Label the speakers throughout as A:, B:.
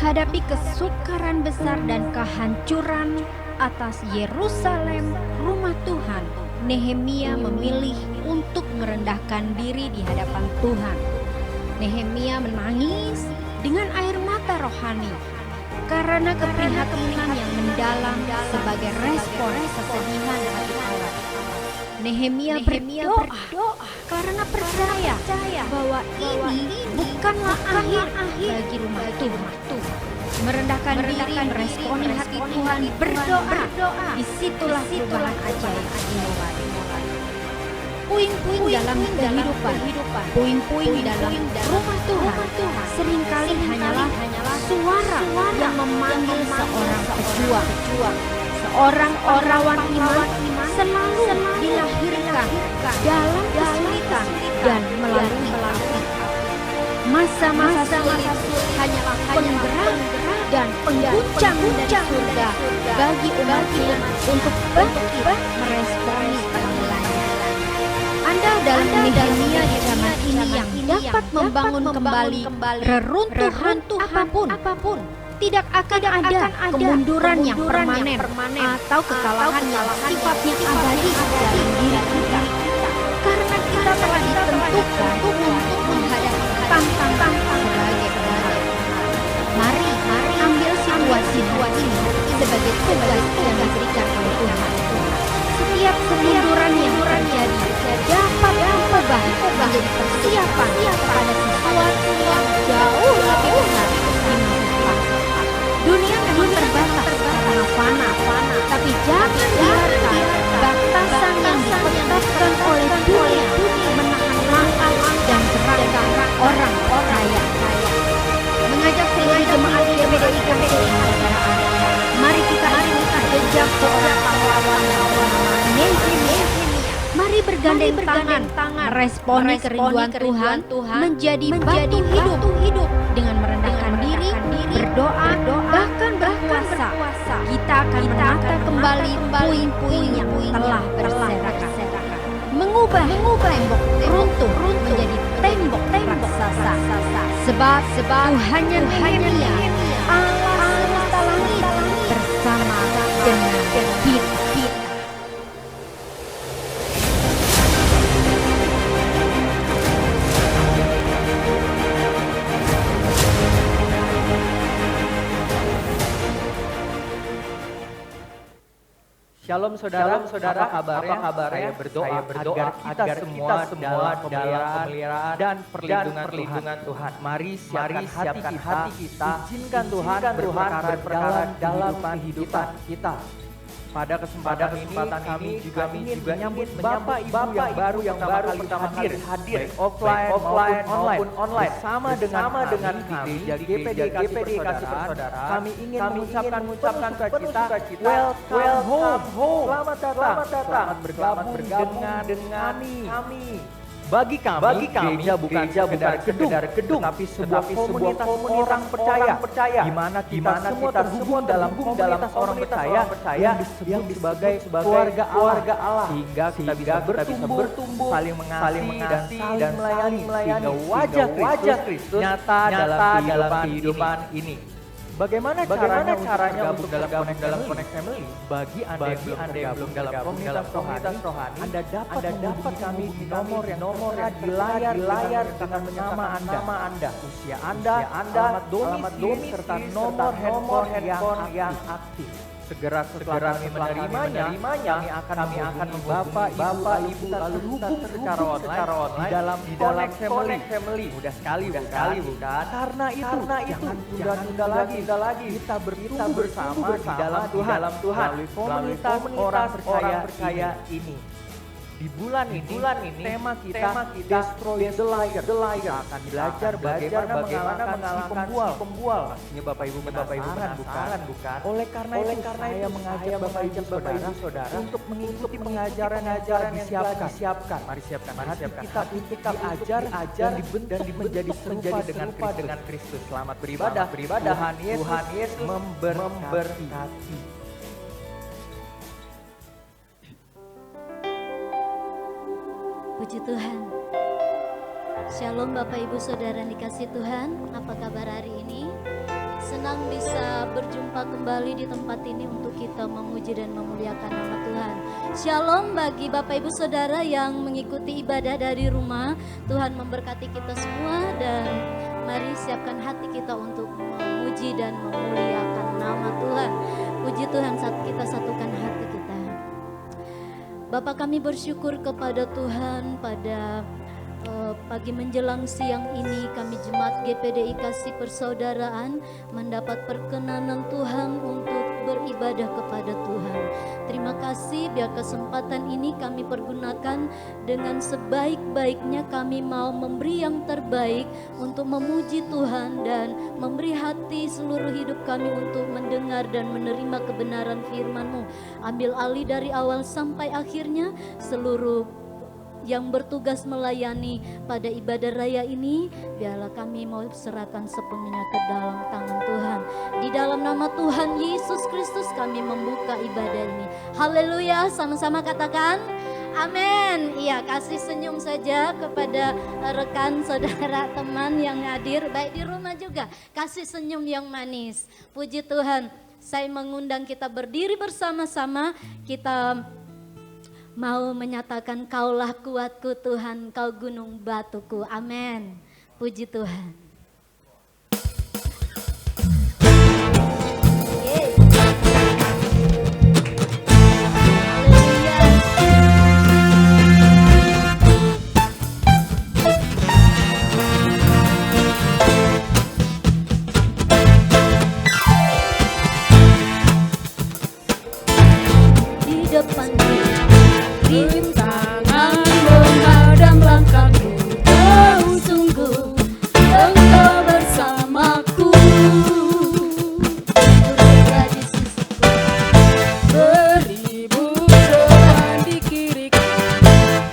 A: Menghadapi kesukaran besar dan kehancuran atas Yerusalem, rumah Tuhan, Nehemia memilih untuk merendahkan diri di hadapan Tuhan. Nehemia menangis dengan air mata rohani karena keprihatinan yang mendalam sebagai respon kesedihan hati Allah. Nehemia berdoa karena percaya bahwa ini bukanlah akhir bagi rumah Tuhan. Merendahkan diri, meresponi hati Tuhan, berdoa. Disitulah perubahan ajaib dimulai. Puing-puing dalam kehidupan, puing-puing dalam rumah Tuhan seringkali hanyalah suara yang memanggil seorang pejuang. Seorang orawan iman selalu dilahirkan dalam kesulitan dan melalui api. Masa-masa sulit hanyalah penggerak dan pengguncang dari surga bagi umat Tuhan untuk bangkit meresponi panggilannya. Anda dalam Nehemia di zaman ini yang dapat membangun kembali reruntuhan apapun. Tidak akan ada kemunduran yang permanen atau kekalahan yang sifatnya abadi dalam diri kita. Karena kita telah ditentukan untuk menghadapi tantangan sebagai pemenang. Mari ambil situasi ini sebagai tugas yang diberikan oleh Tuhan. Setiap kemunduran yang terjadi dapat diubah menjadi persiapan pada sesuatu yang jauh lebih besar di masa depan. Dunia memang terbatas karena fana, tapi jangan biarkan batasan yang ditetapkan oleh dunia menahan langkah dan gerak orang kaya. Mengajak seluruh jemaat GPDI persaudaraan, mari kita jejak seorang pahlawan yang bernama Nehemia. Mari bergandeng tangan, responi kerinduan Tuhan menjadi batu hidup dengan merendahkan diri, berdoa, bahkan berpuasa. Kita akan menata kembali puing-puing yang telah berserakan. Mengubah tembok runtuh menjadi tembok raksasa. Sebab Tuhannya Nehemia, Allah semesta langit bersama dengan kita.
B: Shalom saudara, apa kabar? Saya berdoa agar kita semua dalam pemeliharaan dan perlindungan Tuhan. Mari siapkan hati kita, izinkan Tuhan berperkara dalam kehidupan kita. Pada kesempatan ini kami juga ingin menyambut Bapak Ibu yang baru pertama kali hadir offline maupun online bersama dengan kami di GPD Kasih Persaudaraan. Kami ingin mengucapkan penuh sukacita, welcome home, selamat datang bergabung dengan kami. Bagi kami, gereja bukan sekedar gedung, tapi sebuah komunitas orang percaya, di mana kita semua terhubung dalam komunitas orang percaya yang disebut sebagai keluarga Allah, sehingga kita bisa bertumbuh, saling mengasihi dan melayani, sehingga wajah Kristus nyata dalam kehidupan ini. Bagaimana caranya untuk bergabung dalam Connect Family? Bagi Anda yang belum dalam komunitas rohani, Anda dapat kami di nomor yang di layar dengan nama Anda, usia Anda, alamat domisili, serta nomor handphone yang aktif. Segera setelah kami menerimanya, kami akan Bapak Ibu lalu hubung secara online di dalam Connect Family. Mudah sekali bukan? Karena itu jangan tunda lagi. Kita bertumbuh bersama di dalam Tuhan melalui komunitas orang percaya ini. Di bulan ini tema kita Destroy the Liar. Kita akan belajar bagaimana mengalahkan si pembual. Pastinya Bapak Ibu penasaran bukan? Oleh karena itu saya mengajak Bapak Ibu saudara untuk mengikuti pengajaran yang disiapkan. Mari siapkan kita untuk diajar dan menjadi serupa dengan Kristus. Selamat beribadah. Tuhan Yesus memberkati.
C: Puji Tuhan. Shalom Bapak Ibu Saudara yang dikasih Tuhan. Apa kabar hari ini? Senang bisa berjumpa kembali di tempat ini untuk kita memuji dan memuliakan nama Tuhan. Shalom bagi Bapak Ibu Saudara yang mengikuti ibadah dari rumah. Tuhan memberkati kita semua dan mari siapkan hati kita untuk memuji dan memuliakan nama Tuhan. Puji Tuhan saat kita satukan hati kita. Bapak, kami bersyukur kepada Tuhan pada pagi menjelang siang ini kami Jemaat GPDI Kasih Persaudaraan mendapat perkenanan Tuhan untuk beribadah kepada Tuhan. Terima kasih biar kesempatan ini kami pergunakan dengan sebaik-baiknya. Kami mau memberi yang terbaik untuk memuji Tuhan dan memberi hati seluruh hidup kami untuk mendengar dan menerima kebenaran firman-Mu. Ambil alih dari awal sampai akhirnya, seluruh yang bertugas melayani pada ibadah raya ini, biarlah kami mau serahkan sepenuhnya ke dalam tangan Tuhan. Di dalam nama Tuhan Yesus Kristus kami membuka ibadah ini. Haleluya, sama-sama katakan amin. Iya, kasih senyum saja kepada rekan, saudara, teman yang hadir, baik di rumah juga. Kasih senyum yang manis. Puji Tuhan, saya mengundang kita berdiri bersama-sama, kita mau menyatakan Kaulah kuatku Tuhan, Kau gunung batuku. Amin. Puji Tuhan. Di depan rintangan menghadang langkahku, jauh sungguh Engkau bersamaku. Turutlah di sisiku, beribu cobaan di kiriku,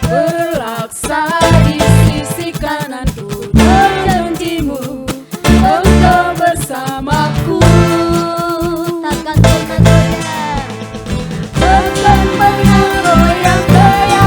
C: berlaksa di sisi kananku. Janjimu Engkau bersamaku, takkan pernah goyah, takkan pernah goyah.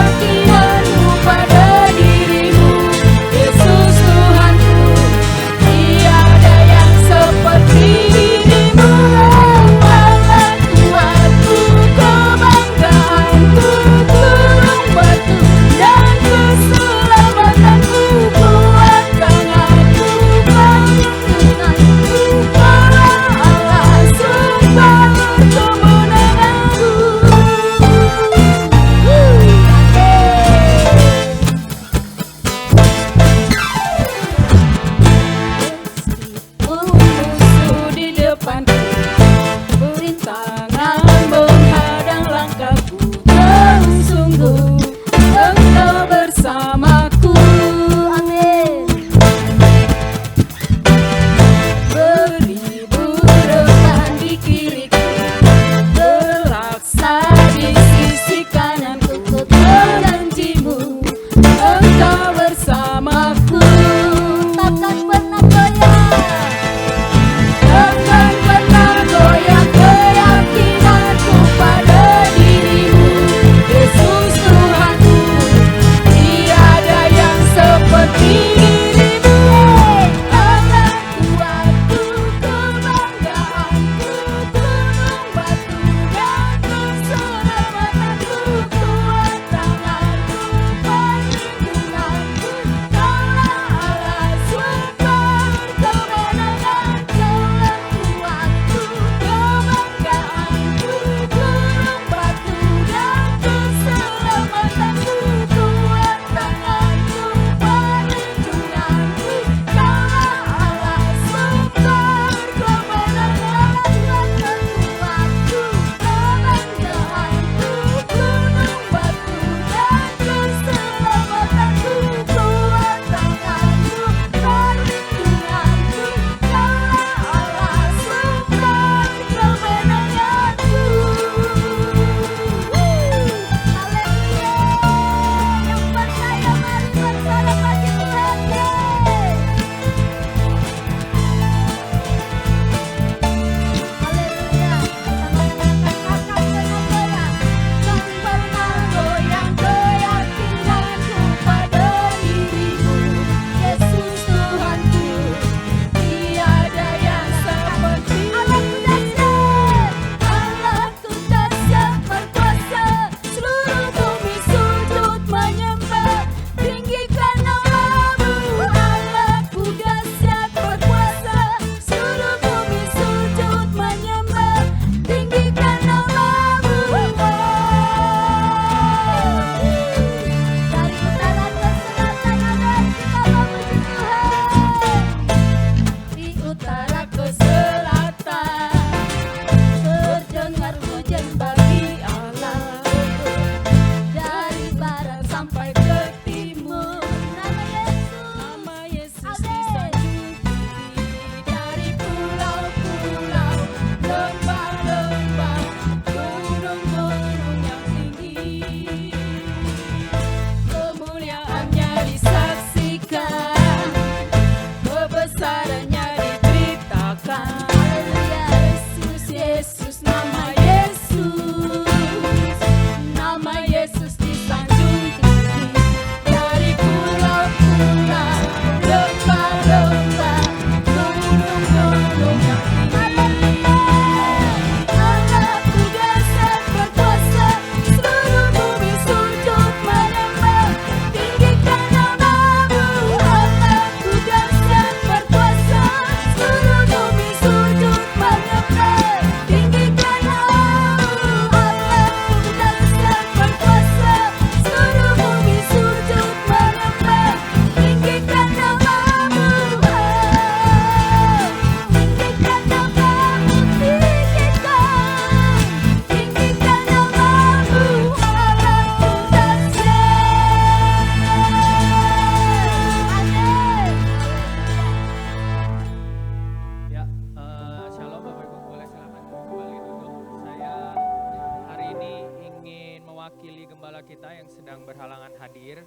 B: mewakili gembala kita yang sedang berhalangan hadir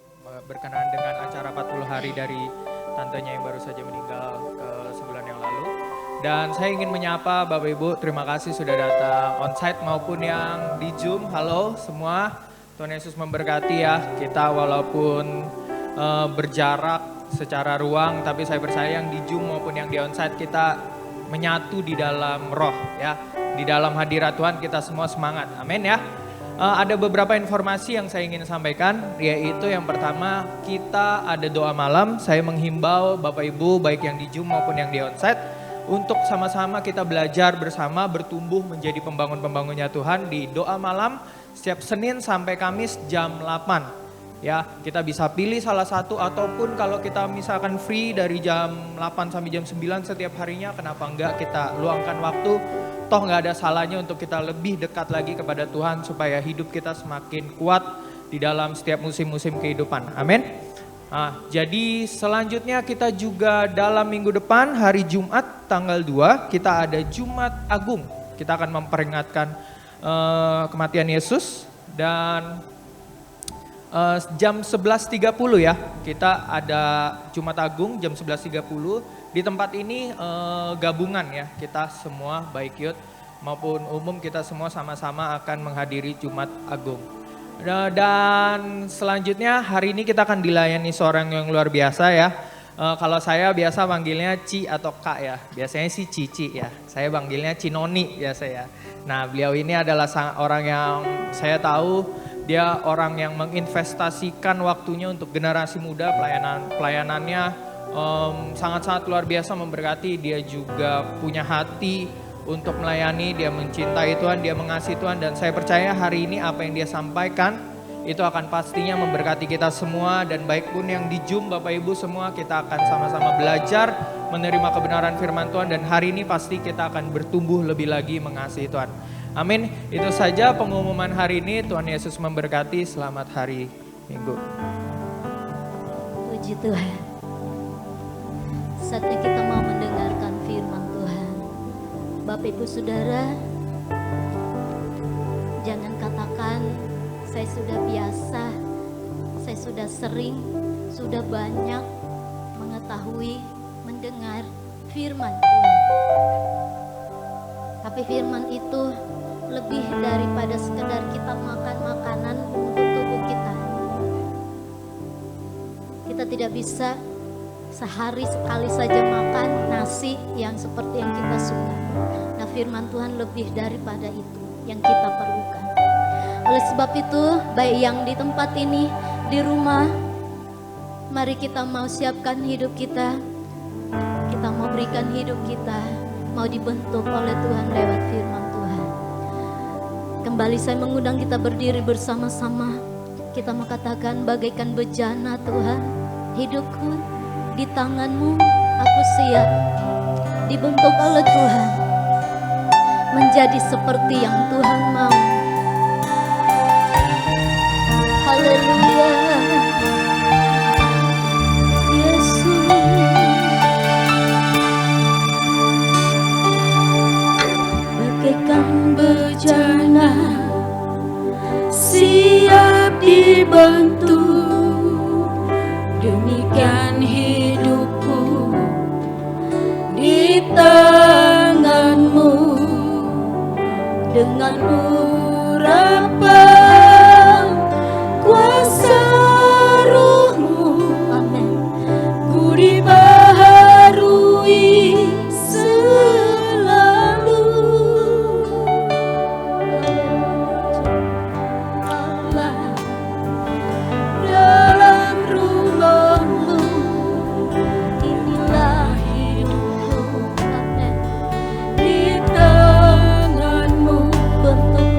B: berkenaan dengan acara 40 hari dari tantenya yang baru saja meninggal sebulan yang lalu. Dan saya ingin menyapa Bapak Ibu, terima kasih sudah datang onsite maupun yang di Zoom. Halo semua, Tuhan Yesus memberkati ya. Kita walaupun berjarak secara ruang, tapi saya percaya yang di Zoom maupun yang di onsite kita menyatu di dalam roh ya. Di dalam hadirat Tuhan kita semua semangat, amin ya. Ada beberapa informasi yang saya ingin sampaikan, yaitu yang pertama kita ada doa malam. Saya menghimbau Bapak Ibu baik yang di Zoom maupun yang di onsite untuk sama-sama kita belajar bersama bertumbuh menjadi pembangun-pembangunnya Tuhan di doa malam setiap Senin sampai Kamis jam 8. Ya, kita bisa pilih salah satu ataupun kalau kita misalkan free dari jam 8 sampai jam 9 setiap harinya, kenapa enggak kita luangkan waktu. Toh nggak ada salahnya untuk kita lebih dekat lagi kepada Tuhan supaya hidup kita semakin kuat di dalam setiap musim-musim kehidupan. Amin. Nah, jadi selanjutnya kita juga dalam minggu depan hari Jumat tanggal 2 kita ada Jumat Agung. Kita akan memperingatkan kematian Yesus dan jam 11.30 ya. Kita ada Jumat Agung jam 11.30. Di tempat ini gabungan ya, kita semua baik youth maupun umum kita semua sama-sama akan menghadiri Jumat Agung. Dan selanjutnya hari ini kita akan dilayani seorang yang luar biasa ya. Kalau saya biasa panggilnya Ci atau Kak ya, biasanya sih Cici ya. Saya panggilnya Cinoni biasa ya. Nah beliau ini adalah orang yang saya tahu dia orang yang menginvestasikan waktunya untuk generasi muda, pelayanannya sangat-sangat luar biasa memberkati. Dia juga punya hati untuk melayani, dia mencintai Tuhan, dia mengasihi Tuhan, dan saya percaya hari ini apa yang dia sampaikan itu akan pastinya memberkati kita semua. Dan baik pun yang di Zoom Bapak Ibu semua, kita akan sama-sama belajar menerima kebenaran firman Tuhan, dan hari ini pasti kita akan bertumbuh lebih lagi mengasihi Tuhan. Amin. Itu saja pengumuman hari ini. Tuhan Yesus memberkati. Selamat hari Minggu.
C: Puji Tuhan. Saatnya kita mau mendengarkan firman Tuhan. Bapak Ibu Saudara, jangan katakan saya sudah biasa, saya sudah sering, sudah banyak mengetahui, mendengar firman Tuhan. Tapi firman itu lebih daripada sekedar kita makan makanan untuk tubuh kita. Kita tidak bisa sehari sekali saja makan nasi yang seperti yang kita suka. Nah firman Tuhan lebih daripada itu yang kita perlukan. Oleh sebab itu baik yang di tempat ini, di rumah, mari kita mau siapkan hidup kita. Kita mau berikan hidup kita, mau dibentuk oleh Tuhan lewat firman Tuhan. Kembali saya mengundang kita berdiri bersama-sama. Kita mau katakan bagaikan bejana Tuhan, hidupku di tangan-Mu, aku siap dibentuk oleh Tuhan menjadi seperti yang Tuhan mau. Haleluya. Yesus. Bagaikan bejana siap dibentuk, demikian hidupku di tangan-Mu, dengan urapan kuasa Roh-Mu. Amin. Ku dibaharui selalu. Allah dalam rumah-Mu, inilah hidupku. Amin. Di tangan-Mu, bentuk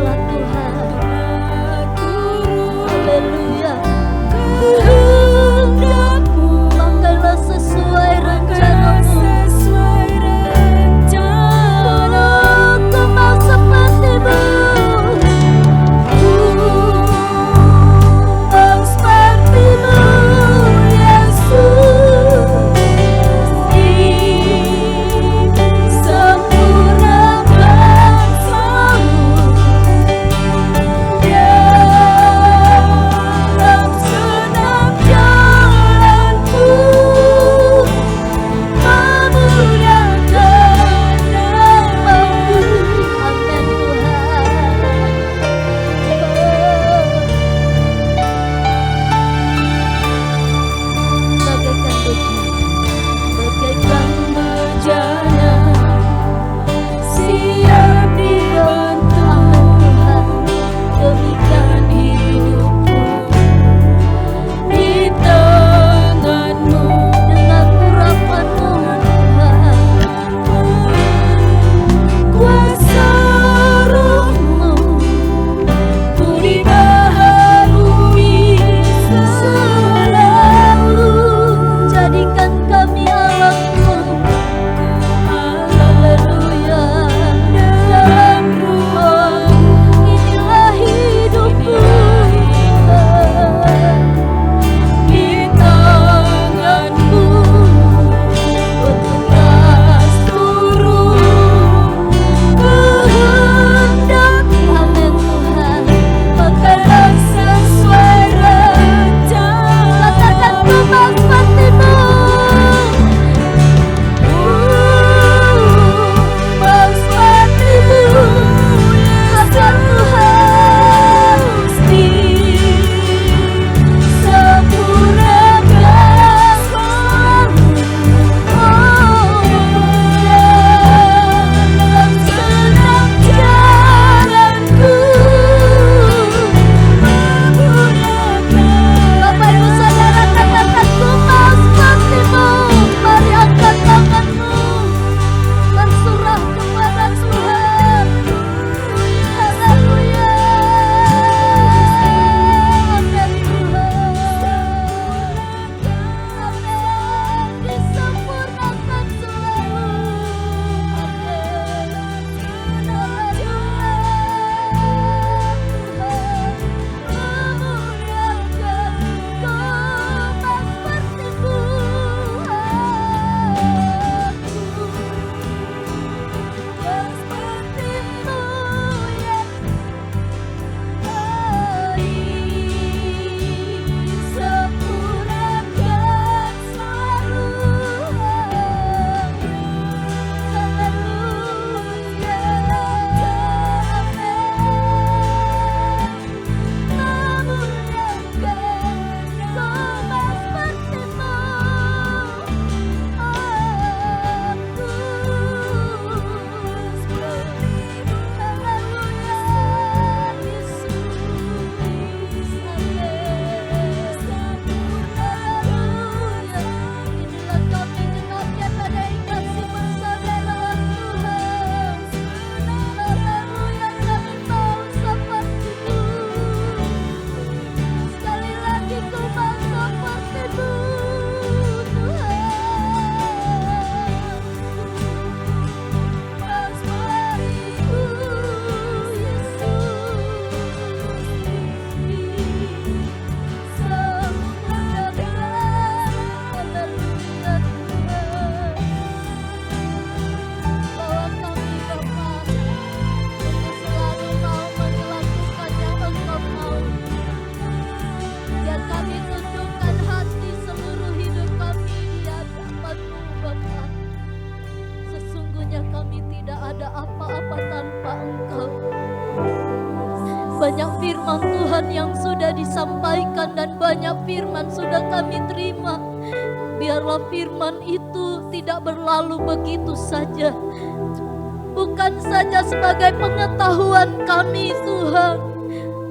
C: Tuhan yang sudah disampaikan dan banyak firman sudah kami terima. Biarlah firman itu tidak berlalu begitu saja. Bukan saja sebagai pengetahuan kami Tuhan,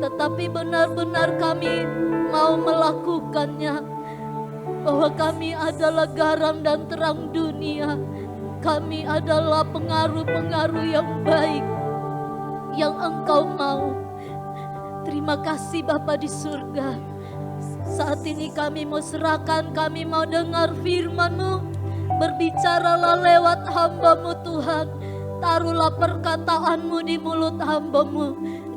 C: tetapi benar-benar kami mau melakukannya. Bahwa kami adalah garam dan terang dunia. Kami adalah pengaruh-pengaruh yang baik yang Engkau mau. Terima kasih Bapa di surga. Saat ini kami mau serahkan, kami mau dengar firman-Mu. Berbicaralah lewat hamba-Mu Tuhan. Taruhlah perkataan-Mu di mulut hamba-Mu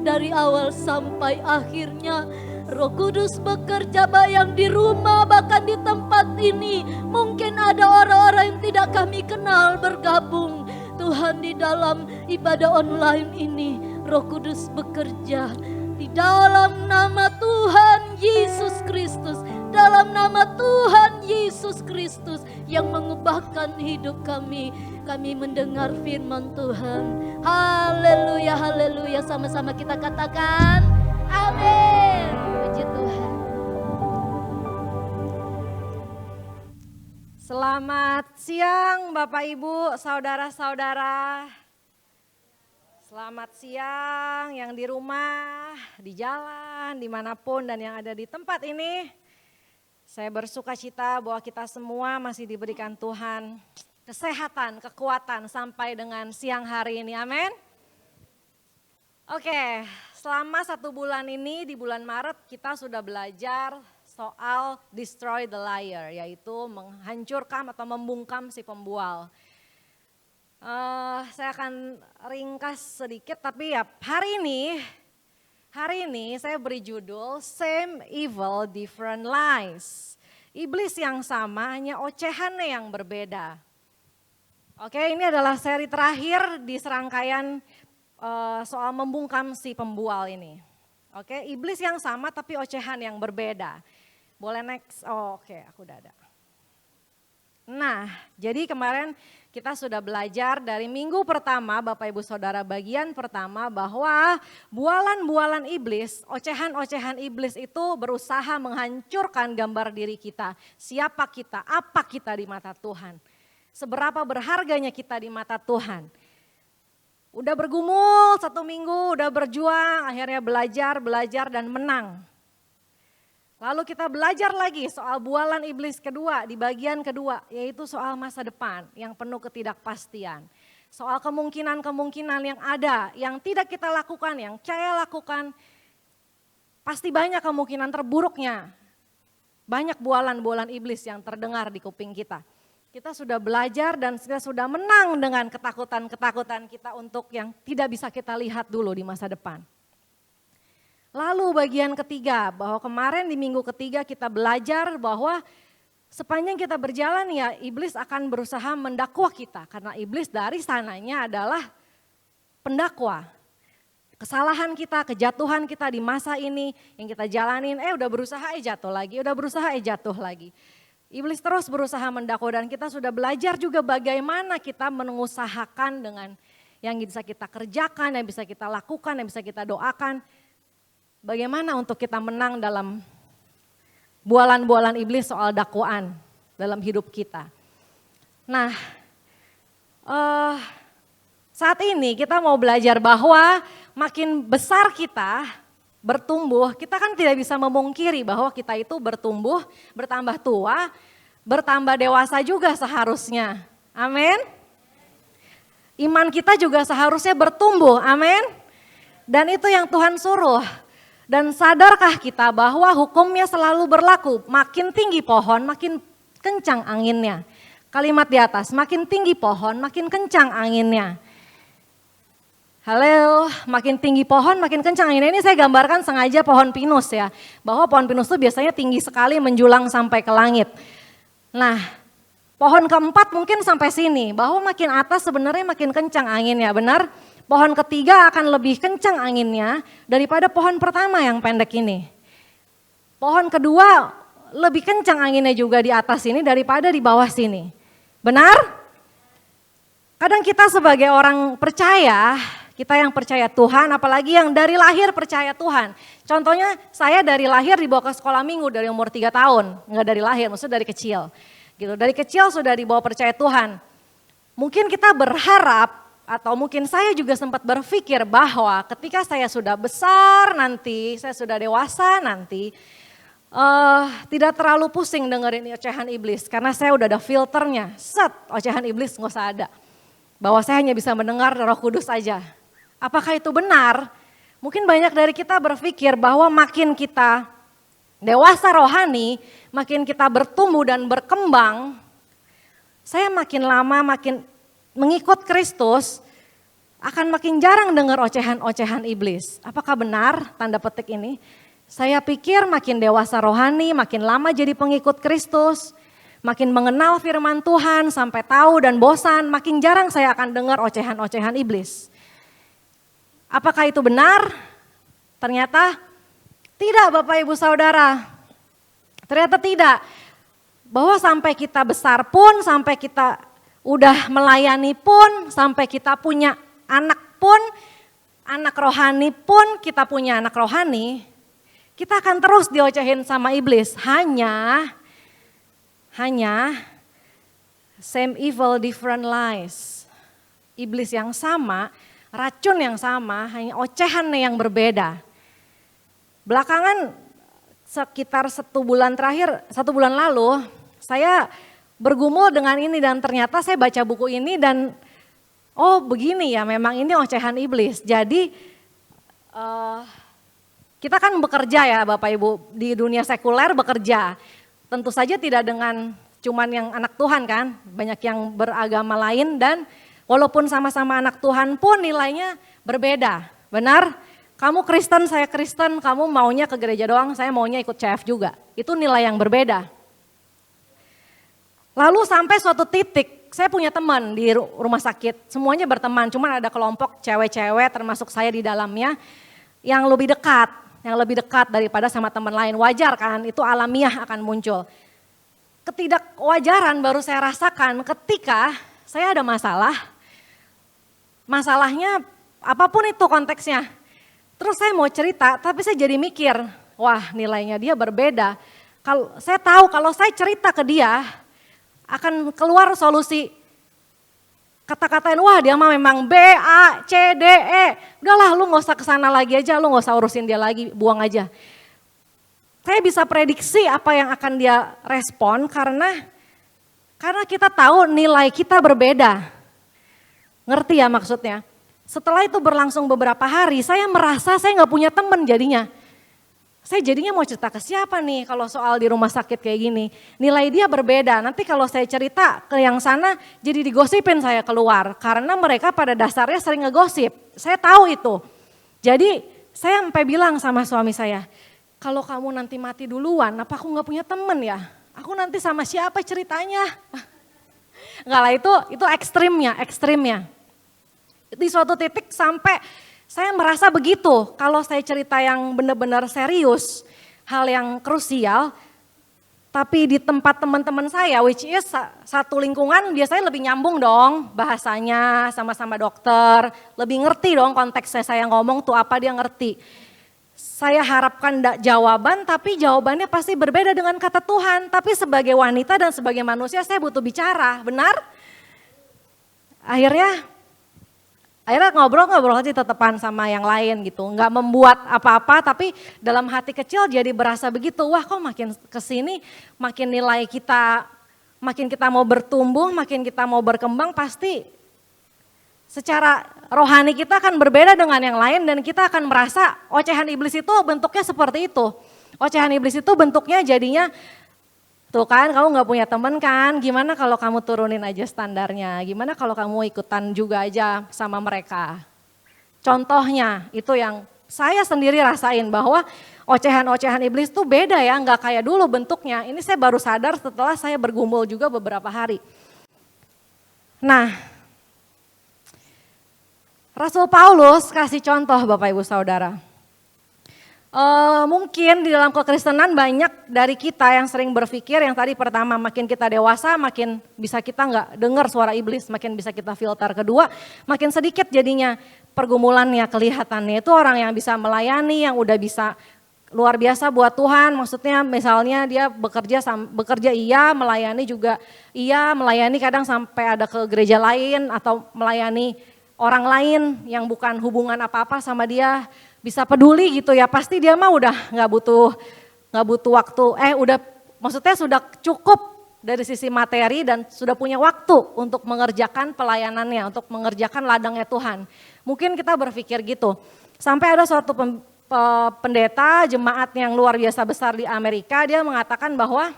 C: dari awal sampai akhirnya. Roh Kudus bekerja bayang di rumah, bahkan di tempat ini. Mungkin ada orang-orang yang tidak kami kenal bergabung Tuhan di dalam ibadah online ini. Roh Kudus bekerja di dalam nama Tuhan Yesus Kristus, dalam nama Tuhan Yesus Kristus yang mengubahkan hidup kami. Kami mendengar firman Tuhan. Haleluya, haleluya. Sama-sama kita katakan amin. Puji Tuhan.
D: Selamat siang Bapak Ibu, saudara-saudara. Selamat siang yang di rumah, di jalan, dimanapun dan yang ada di tempat ini. Saya bersuka cita bahwa kita semua masih diberikan Tuhan kesehatan, kekuatan sampai dengan siang hari ini, amin. Oke, selama 1 bulan ini di bulan Maret kita sudah belajar soal destroy the liar, yaitu menghancurkan atau membungkam si pembual. Saya akan ringkas sedikit, tapi ya hari ini saya beri judul Same Evil Different Lies. Iblis yang sama, hanya ocehannya yang berbeda. Oke, ini adalah seri terakhir di serangkaian soal membungkam si pembual ini. Oke, iblis yang sama tapi ocehan yang berbeda. Boleh next? Oh, oke, aku udah ada. Nah, jadi kemarin kita sudah belajar dari minggu pertama, Bapak Ibu Saudara, bagian pertama bahwa bualan-bualan iblis, ocehan-ocehan iblis itu berusaha menghancurkan gambar diri kita. Siapa kita, apa kita di mata Tuhan. Seberapa berharganya kita di mata Tuhan. Udah bergumul 1 minggu, udah berjuang, akhirnya belajar dan menang. Lalu kita belajar lagi soal bualan iblis kedua di bagian kedua, yaitu soal masa depan yang penuh ketidakpastian. Soal kemungkinan-kemungkinan yang ada, yang tidak kita lakukan, yang saya lakukan, pasti banyak kemungkinan terburuknya. Banyak bualan-bualan iblis yang terdengar di kuping kita. Kita sudah belajar dan kita sudah menang dengan ketakutan-ketakutan kita untuk yang tidak bisa kita lihat dulu di masa depan. Lalu bagian ketiga, bahwa kemarin di minggu ketiga kita belajar bahwa sepanjang kita berjalan ya iblis akan berusaha mendakwa kita. Karena iblis dari sananya adalah pendakwa. Kesalahan kita, kejatuhan kita di masa ini yang kita jalanin, udah berusaha jatuh lagi, udah berusaha jatuh lagi. Iblis terus berusaha mendakwa dan kita sudah belajar juga bagaimana kita mengusahakan dengan yang bisa kita kerjakan, yang bisa kita lakukan, yang bisa kita doakan. Bagaimana untuk kita menang dalam bualan-bualan iblis soal dakwaan dalam hidup kita. Nah, saat ini kita mau belajar bahwa makin besar kita bertumbuh, kita kan tidak bisa memungkiri bahwa kita itu bertumbuh, bertambah tua, bertambah dewasa juga seharusnya. Amin. Iman kita juga seharusnya bertumbuh, amin. Dan itu yang Tuhan suruh. Dan sadarkah kita bahwa hukumnya selalu berlaku, makin tinggi pohon, makin kencang anginnya. Kalimat di atas, makin tinggi pohon, makin kencang anginnya. Halo, makin tinggi pohon, makin kencang anginnya. Ini saya gambarkan sengaja pohon pinus ya. Bahwa pohon pinus itu biasanya tinggi sekali menjulang sampai ke langit. Nah, pohon keempat mungkin sampai sini. Bahwa makin atas sebenarnya makin kencang anginnya, benar? Pohon ketiga akan lebih kencang anginnya daripada pohon pertama yang pendek ini. Pohon kedua lebih kencang anginnya juga di atas sini daripada di bawah sini. Benar? Kadang kita sebagai orang percaya, Kita yang percaya Tuhan, apalagi yang dari lahir percaya Tuhan. Contohnya saya dari lahir dibawa ke sekolah minggu dari umur 3 tahun. Enggak dari lahir, maksudnya dari kecil. Gitu. Dari kecil sudah dibawa percaya Tuhan. Mungkin kita berharap, atau mungkin saya juga sempat berpikir bahwa ketika saya sudah besar nanti, saya sudah dewasa nanti, tidak terlalu pusing dengerin ocehan iblis. Karena saya udah ada filternya, ocehan iblis nggak usah ada. Bahwa saya hanya bisa mendengar Roh Kudus saja. Apakah itu benar? Mungkin banyak dari kita berpikir bahwa makin kita dewasa rohani, makin kita bertumbuh dan berkembang, saya makin lama makin mengikut Kristus, akan makin jarang dengar ocehan-ocehan iblis. Apakah benar tanda petik ini? Saya pikir makin dewasa rohani, makin lama jadi pengikut Kristus, makin mengenal firman Tuhan sampai tahu dan bosan, makin jarang saya akan dengar ocehan-ocehan iblis. Apakah itu benar? Ternyata tidak Bapak Ibu Saudara. Ternyata tidak. Bahwa sampai kita besar pun, sampai kita udah melayani pun, sampai kita punya anak pun, anak rohani pun, kita punya anak rohani, kita akan terus diocehin sama iblis. Hanya same evil, different lies. Iblis yang sama, racun yang sama, hanya ocehannya yang berbeda. Belakangan sekitar 1 bulan terakhir, 1 bulan lalu, saya bergumul dengan ini dan ternyata saya baca buku ini dan oh begini ya, memang ini ocehan iblis. Jadi kita kan bekerja ya Bapak Ibu, di dunia sekuler bekerja. Tentu saja tidak dengan cuman yang anak Tuhan kan, banyak yang beragama lain dan walaupun sama-sama anak Tuhan pun nilainya berbeda, benar? Kamu Kristen, saya Kristen, kamu maunya ke gereja doang, saya maunya ikut CF juga. Itu nilai yang berbeda. Lalu sampai suatu titik, saya punya teman di rumah sakit, semuanya berteman, cuman ada kelompok cewek-cewek termasuk saya di dalamnya yang lebih dekat daripada sama teman lain. Wajar kan, itu alamiah akan muncul. Ketidakwajaran baru saya rasakan ketika saya ada masalah. Masalahnya apapun itu konteksnya. Terus saya mau cerita, tapi saya jadi mikir, wah nilainya dia berbeda. Kalau saya tahu kalau saya cerita ke dia, akan keluar solusi. Kata-katain, wah dia mah memang B, A, C, D, E. Udahlah lu gak usah kesana lagi aja, lu gak usah urusin dia lagi, buang aja. Saya bisa prediksi apa yang akan dia respon karena kita tahu nilai kita berbeda. Ngerti ya maksudnya? Setelah itu berlangsung beberapa hari, saya merasa saya gak punya teman jadinya. Saya jadinya mau cerita ke siapa nih kalau soal di rumah sakit kayak gini. Nilai dia berbeda, nanti kalau saya cerita ke yang sana jadi digosipin saya keluar. Karena mereka pada dasarnya sering ngegosip, saya tahu itu. Jadi saya sampai bilang sama suami saya, kalau kamu nanti mati duluan, apa aku gak punya temen ya? Aku nanti sama siapa ceritanya? Enggak lah itu ekstrimnya. Di suatu titik sampai saya merasa begitu, kalau saya cerita yang benar-benar serius, hal yang krusial, tapi di tempat teman-teman saya, which is satu lingkungan biasanya lebih nyambung dong bahasanya, sama-sama dokter, lebih ngerti dong konteksnya saya ngomong tuh apa dia ngerti. Saya harapkan jawaban, tapi jawabannya pasti berbeda dengan kata Tuhan, tapi sebagai wanita dan sebagai manusia saya butuh bicara, benar? Akhirnya ngobrol aja tetepan sama yang lain gitu. Nggak membuat apa-apa tapi dalam hati kecil jadi berasa begitu. Wah kok makin kesini makin nilai kita, makin kita mau bertumbuh, makin kita mau berkembang pasti secara rohani kita akan berbeda dengan yang lain dan kita akan merasa ocehan iblis itu bentuknya seperti itu. Ocehan iblis itu bentuknya jadinya tuh kan kamu gak punya temen kan, gimana kalau kamu turunin aja standarnya, gimana kalau kamu ikutan juga aja sama mereka. Contohnya itu yang saya sendiri rasain bahwa ocehan-ocehan iblis tuh beda ya, gak kayak dulu bentuknya. Ini saya baru sadar setelah saya bergumul juga beberapa hari. Nah, Rasul Paulus kasih contoh Bapak Ibu Saudara. Mungkin di dalam kekristenan banyak dari kita yang sering berpikir yang tadi pertama makin kita dewasa makin bisa kita nggak dengar suara iblis, makin bisa kita filter. Kedua makin sedikit jadinya pergumulannya, kelihatannya itu orang yang bisa melayani, yang udah bisa luar biasa buat Tuhan. Maksudnya misalnya dia bekerja iya, melayani juga iya, melayani kadang sampai ada ke gereja lain atau melayani orang lain yang bukan hubungan apa-apa sama dia, bisa peduli gitu ya, pasti dia mah udah nggak butuh waktu, udah maksudnya sudah cukup dari sisi materi dan sudah punya waktu untuk mengerjakan pelayanannya, untuk mengerjakan ladangnya Tuhan. Mungkin kita berpikir gitu, sampai ada suatu pendeta jemaat yang luar biasa besar di Amerika, dia mengatakan bahwa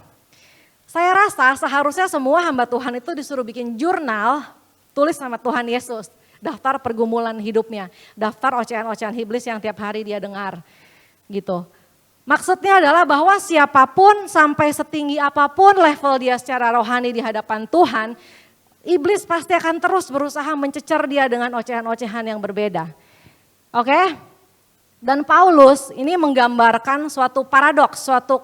D: saya rasa seharusnya semua hamba Tuhan itu disuruh bikin jurnal, tulis sama Tuhan Yesus. Daftar pergumulan hidupnya, daftar ocehan-ocehan iblis yang tiap hari dia dengar gitu. Maksudnya adalah bahwa siapapun sampai setinggi apapun level dia secara rohani di hadapan Tuhan, iblis pasti akan terus berusaha mencecer dia dengan ocehan-ocehan yang berbeda. Oke? Dan Paulus ini menggambarkan suatu paradoks, suatu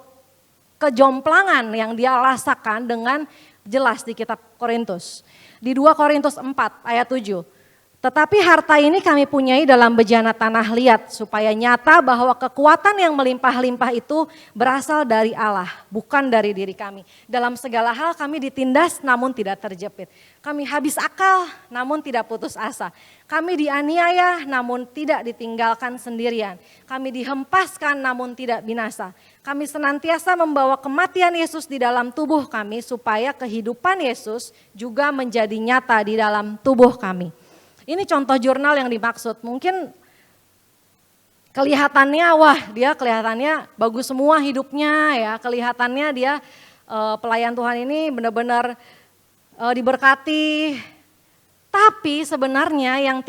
D: kejomplangan yang dia rasakan dengan jelas di kitab Korintus. Di 2 Korintus 4 ayat 7. Tetapi harta ini kami punyai dalam bejana tanah liat, supaya nyata bahwa kekuatan yang melimpah-limpah itu berasal dari Allah, bukan dari diri kami. Dalam segala hal kami ditindas namun tidak terjepit. Kami habis akal namun tidak putus asa. Kami dianiaya namun tidak ditinggalkan sendirian. Kami dihempaskan namun tidak binasa. Kami senantiasa membawa kematian Yesus di dalam tubuh kami, supaya kehidupan Yesus juga menjadi nyata di dalam tubuh kami. Ini contoh jurnal yang dimaksud. Mungkin kelihatannya dia kelihatannya bagus semua hidupnya ya. Kelihatannya dia pelayan Tuhan ini benar-benar diberkati. Tapi sebenarnya yang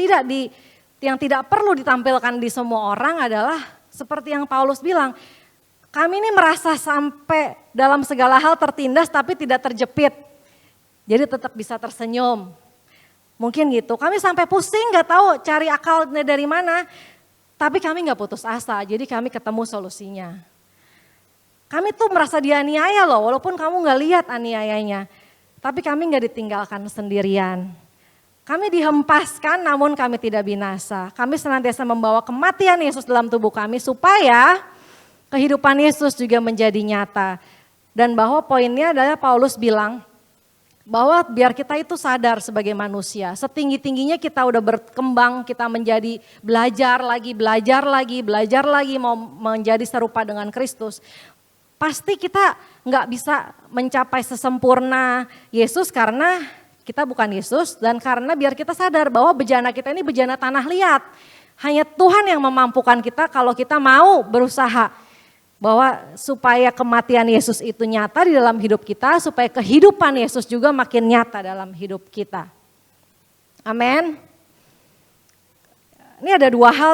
D: tidak perlu ditampilkan di semua orang adalah seperti yang Paulus bilang. Kami ini merasa sampai dalam segala hal tertindas tapi tidak terjepit. Jadi tetap bisa tersenyum. Mungkin gitu, kami sampai pusing gak tahu cari akalnya dari mana. Tapi kami gak putus asa, jadi kami ketemu solusinya. Kami tuh merasa dianiaya loh, walaupun kamu gak lihat aniayanya. Tapi kami gak ditinggalkan sendirian. Kami dihempaskan namun kami tidak binasa. Kami senantiasa membawa kematian Yesus dalam tubuh kami supaya kehidupan Yesus juga menjadi nyata. Dan bahwa poinnya adalah Paulus bilang, bahwa biar kita itu sadar sebagai manusia, setinggi-tingginya kita udah berkembang, kita menjadi belajar lagi mau menjadi serupa dengan Kristus. Pasti kita nggak bisa mencapai sesempurna Yesus karena kita bukan Yesus dan karena biar kita sadar bahwa bejana kita ini bejana tanah liat. Hanya Tuhan yang memampukan kita kalau kita mau berusaha. Bahwa supaya kematian Yesus itu nyata di dalam hidup kita, supaya kehidupan Yesus juga makin nyata dalam hidup kita. Amin. Ini ada 2 hal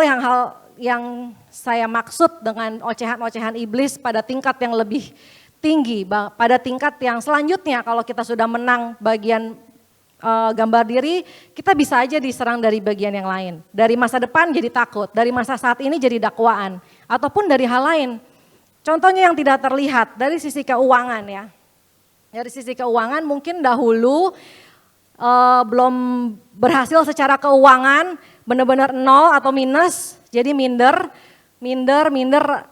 D: yang saya maksud dengan ocehan-ocehan iblis pada tingkat yang lebih tinggi, pada tingkat yang selanjutnya kalau kita sudah menang bagian gambar diri, kita bisa aja diserang dari bagian yang lain. Dari masa depan jadi takut, dari masa saat ini jadi dakwaan, ataupun dari hal lain. Contohnya yang tidak terlihat dari sisi keuangan ya. Dari sisi keuangan mungkin dahulu belum berhasil secara keuangan, benar-benar nol atau minus, jadi minder,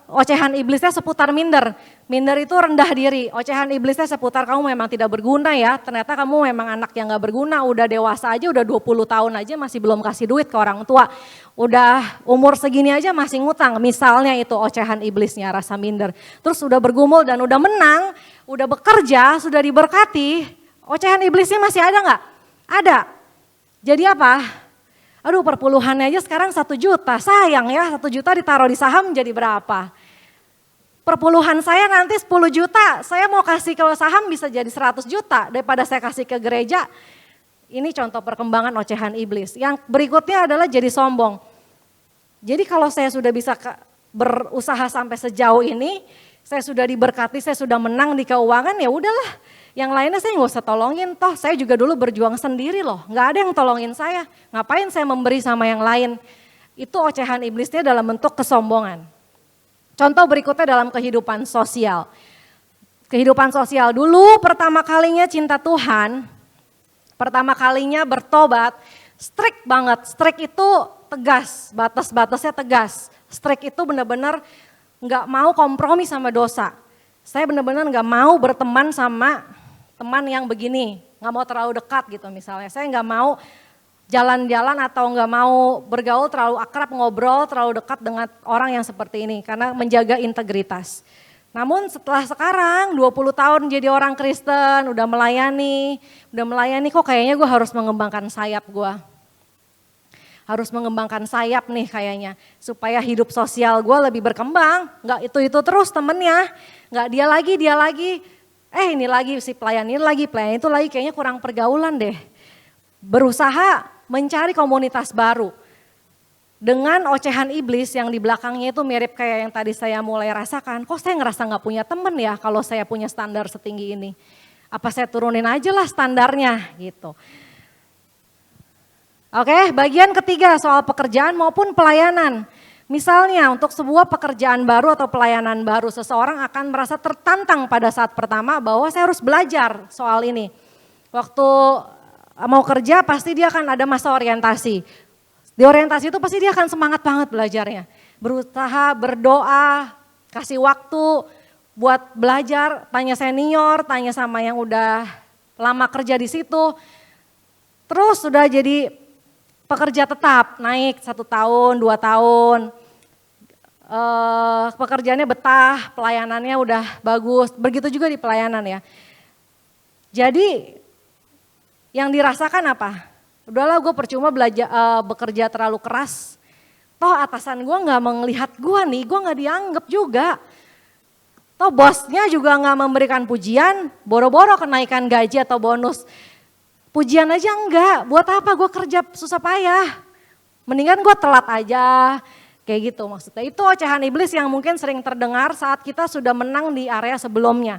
D: ocehan iblisnya seputar minder. Minder itu rendah diri, ocehan iblisnya seputar kamu memang tidak berguna ya, ternyata kamu memang anak yang gak berguna, udah dewasa aja, udah 20 tahun aja masih belum kasih duit ke orang tua. Udah umur segini aja masih ngutang, misalnya itu ocehan iblisnya rasa minder. Terus udah bergumul dan udah menang, udah bekerja, sudah diberkati, ocehan iblisnya masih ada gak? Ada. Jadi apa? Aduh perpuluhannya aja sekarang 1 juta, sayang ya 1 juta ditaruh di saham jadi berapa? Perpuluhan saya nanti 10 juta, saya mau kasih ke saham bisa jadi 100 juta daripada saya kasih ke gereja. Ini contoh perkembangan ocehan iblis. Yang berikutnya adalah jadi sombong. Jadi kalau saya sudah bisa berusaha sampai sejauh ini, saya sudah diberkati, saya sudah menang di keuangan, ya udahlah. Yang lainnya saya nggak usah tolongin, toh saya juga dulu berjuang sendiri loh. Nggak ada yang tolongin saya, ngapain saya memberi sama yang lain. Itu ocehan iblisnya dalam bentuk kesombongan. Contoh berikutnya dalam kehidupan sosial. Kehidupan sosial dulu pertama kalinya cinta Tuhan, pertama kalinya bertobat, strict banget. Strict itu tegas, batas-batasnya tegas. Strict itu benar-benar nggak mau kompromi sama dosa. Saya benar-benar nggak mau berteman sama teman yang begini, nggak mau terlalu dekat gitu misalnya. Saya nggak mau jalan-jalan atau nggak mau bergaul terlalu akrab, ngobrol terlalu dekat dengan orang yang seperti ini karena menjaga integritas. Namun setelah sekarang 20 tahun jadi orang Kristen, udah melayani kok kayaknya gue harus mengembangkan sayap gue. Harus mengembangkan sayap nih kayaknya, supaya hidup sosial gue lebih berkembang, nggak itu terus temennya, nggak dia lagi, ini lagi si pelayan ini lagi, pelayan itu lagi, kayaknya kurang pergaulan deh. Berusaha mencari komunitas baru. Dengan ocehan iblis yang di belakangnya itu mirip kayak yang tadi saya mulai rasakan. Kok saya ngerasa gak punya temen ya kalau saya punya standar setinggi ini. Apa saya turunin aja lah standarnya gitu. Oke, bagian ketiga soal pekerjaan maupun pelayanan. Misalnya untuk sebuah pekerjaan baru atau pelayanan baru, seseorang akan merasa tertantang pada saat pertama bahwa saya harus belajar soal ini. Waktu mau kerja pasti dia akan ada masa orientasi. Di orientasi itu pasti dia akan semangat banget belajarnya. Berusaha, berdoa, kasih waktu buat belajar, tanya senior, tanya sama yang udah lama kerja di situ. Terus sudah jadi pekerja tetap, naik 1 tahun, 2 tahun. Pekerjaannya betah, pelayanannya udah bagus, begitu juga di pelayanan ya. Jadi yang dirasakan apa? Udahlah gue percuma bekerja terlalu keras. Toh atasan gue gak melihat gue nih, gue gak dianggap juga. Toh bosnya juga gak memberikan pujian, boro-boro kenaikan gaji atau bonus. Pujian aja enggak, buat apa gue kerja susah payah. Mendingan gue telat aja, kayak gitu maksudnya. Itu ocehan iblis yang mungkin sering terdengar saat kita sudah menang di area sebelumnya.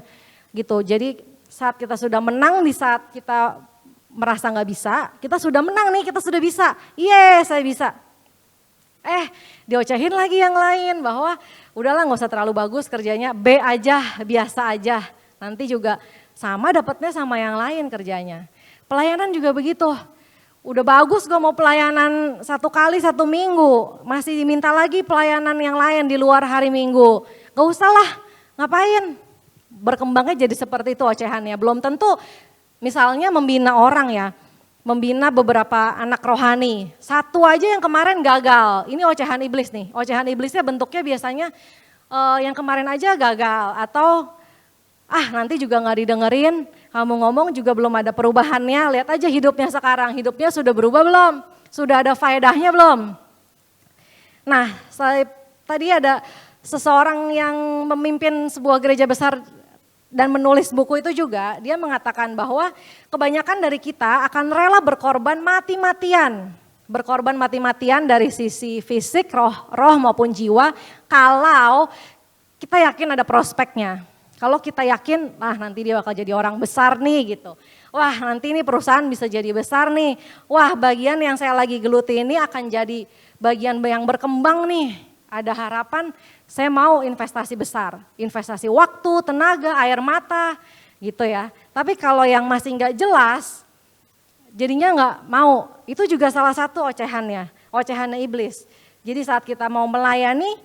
D: Gitu, jadi saat kita sudah menang, di saat kita merasa nggak bisa, kita sudah menang nih, kita sudah bisa, saya bisa. Diocehin lagi yang lain bahwa udahlah nggak usah terlalu bagus kerjanya, B aja, biasa aja. Nanti juga sama dapatnya sama yang lain kerjanya. Pelayanan juga begitu, udah bagus gue mau pelayanan 1 kali 1 minggu, masih diminta lagi pelayanan yang lain di luar hari Minggu. Gak usah lah, ngapain? Berkembangnya jadi seperti itu ocehannya, belum tentu. Misalnya membina orang ya, membina beberapa anak rohani. 1 aja yang kemarin gagal, ini ocehan iblis nih. Ocehan iblisnya bentuknya biasanya yang kemarin aja gagal. Atau nanti juga gak didengerin, kamu ngomong juga belum ada perubahannya. Lihat aja hidupnya sekarang, hidupnya sudah berubah belum? Sudah ada faedahnya belum? Nah tadi ada seseorang yang memimpin sebuah gereja besar dan menulis buku itu juga, dia mengatakan bahwa kebanyakan dari kita akan rela berkorban mati-matian. Berkorban mati-matian dari sisi fisik, roh maupun jiwa, kalau kita yakin ada prospeknya. Kalau kita yakin, nanti dia bakal jadi orang besar nih gitu. Wah nanti ini perusahaan bisa jadi besar nih. Wah bagian yang saya lagi geluti ini akan jadi bagian yang berkembang nih. Ada harapan, saya mau investasi besar, investasi waktu, tenaga, air mata gitu ya. Tapi kalau yang masih nggak jelas, jadinya nggak mau. Itu juga salah satu ocehannya iblis. Jadi saat kita mau melayani,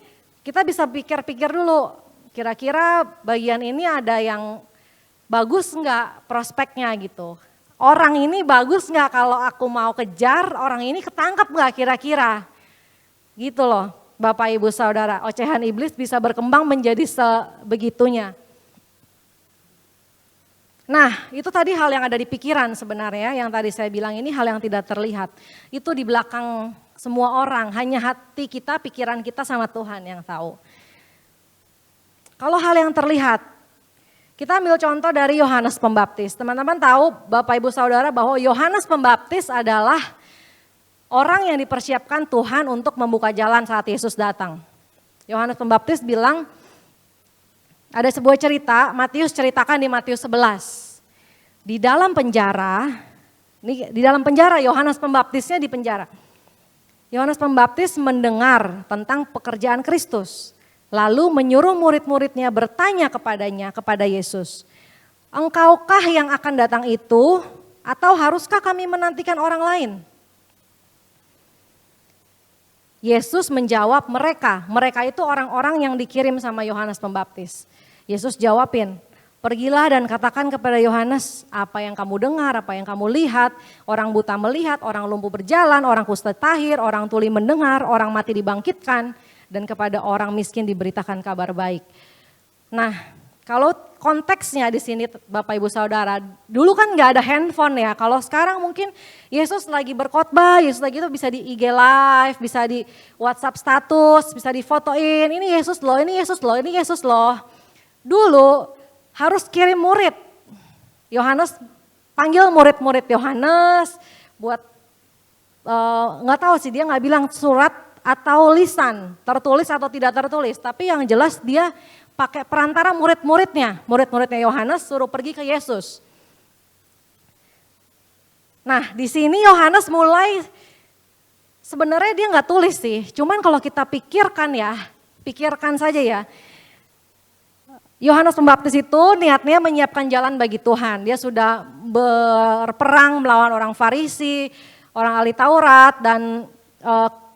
D: kita bisa pikir-pikir dulu, kira-kira bagian ini ada yang bagus nggak prospeknya gitu. Orang ini bagus nggak kalau aku mau kejar, orang ini ketangkap nggak kira-kira. Gitu loh. Bapak Ibu Saudara, ocehan iblis bisa berkembang menjadi sebegitunya. Nah itu tadi hal yang ada di pikiran sebenarnya, yang tadi saya bilang ini hal yang tidak terlihat. Itu di belakang semua orang, hanya hati kita, pikiran kita sama Tuhan yang tahu. Kalau hal yang terlihat, kita ambil contoh dari Yohanes Pembaptis. Teman-teman tahu Bapak Ibu Saudara bahwa Yohanes Pembaptis adalah orang yang dipersiapkan Tuhan untuk membuka jalan saat Yesus datang. Yohanes Pembaptis bilang, ada sebuah cerita, Matius ceritakan di Matius 11. Di dalam penjara, Yohanes Pembaptisnya di penjara. Yohanes Pembaptis mendengar tentang pekerjaan Kristus. Lalu menyuruh murid-muridnya bertanya kepada Yesus, "Engkaukah yang akan datang itu, atau haruskah kami menantikan orang lain?" Yesus menjawab mereka itu orang-orang yang dikirim sama Yohanes Pembaptis. Yesus jawabin, "Pergilah dan katakan kepada Yohanes, apa yang kamu dengar, apa yang kamu lihat, orang buta melihat, orang lumpuh berjalan, orang kusta tahir, orang tuli mendengar, orang mati dibangkitkan, dan kepada orang miskin diberitakan kabar baik." Nah, kalau konteksnya di sini Bapak Ibu Saudara, dulu kan nggak ada handphone ya. Kalau sekarang mungkin Yesus lagi berkhotbah, Yesus lagi itu bisa di IG live, bisa di WhatsApp status, bisa difotoin. Ini Yesus loh, ini Yesus loh, ini Yesus loh. Dulu harus kirim murid. Yohanes panggil murid-murid Yohanes buat nggak tahu sih, dia nggak bilang surat atau lisan, tertulis atau tidak tertulis. Tapi yang jelas dia pakai perantara muridnya Yohanes suruh pergi ke Yesus. Nah, di sini Yohanes mulai sebenarnya dia nggak tulis sih, cuman kalau kita pikirkan saja ya. Yohanes Pembaptis itu niatnya menyiapkan jalan bagi Tuhan. Dia sudah berperang melawan orang Farisi, orang ahli Taurat, dan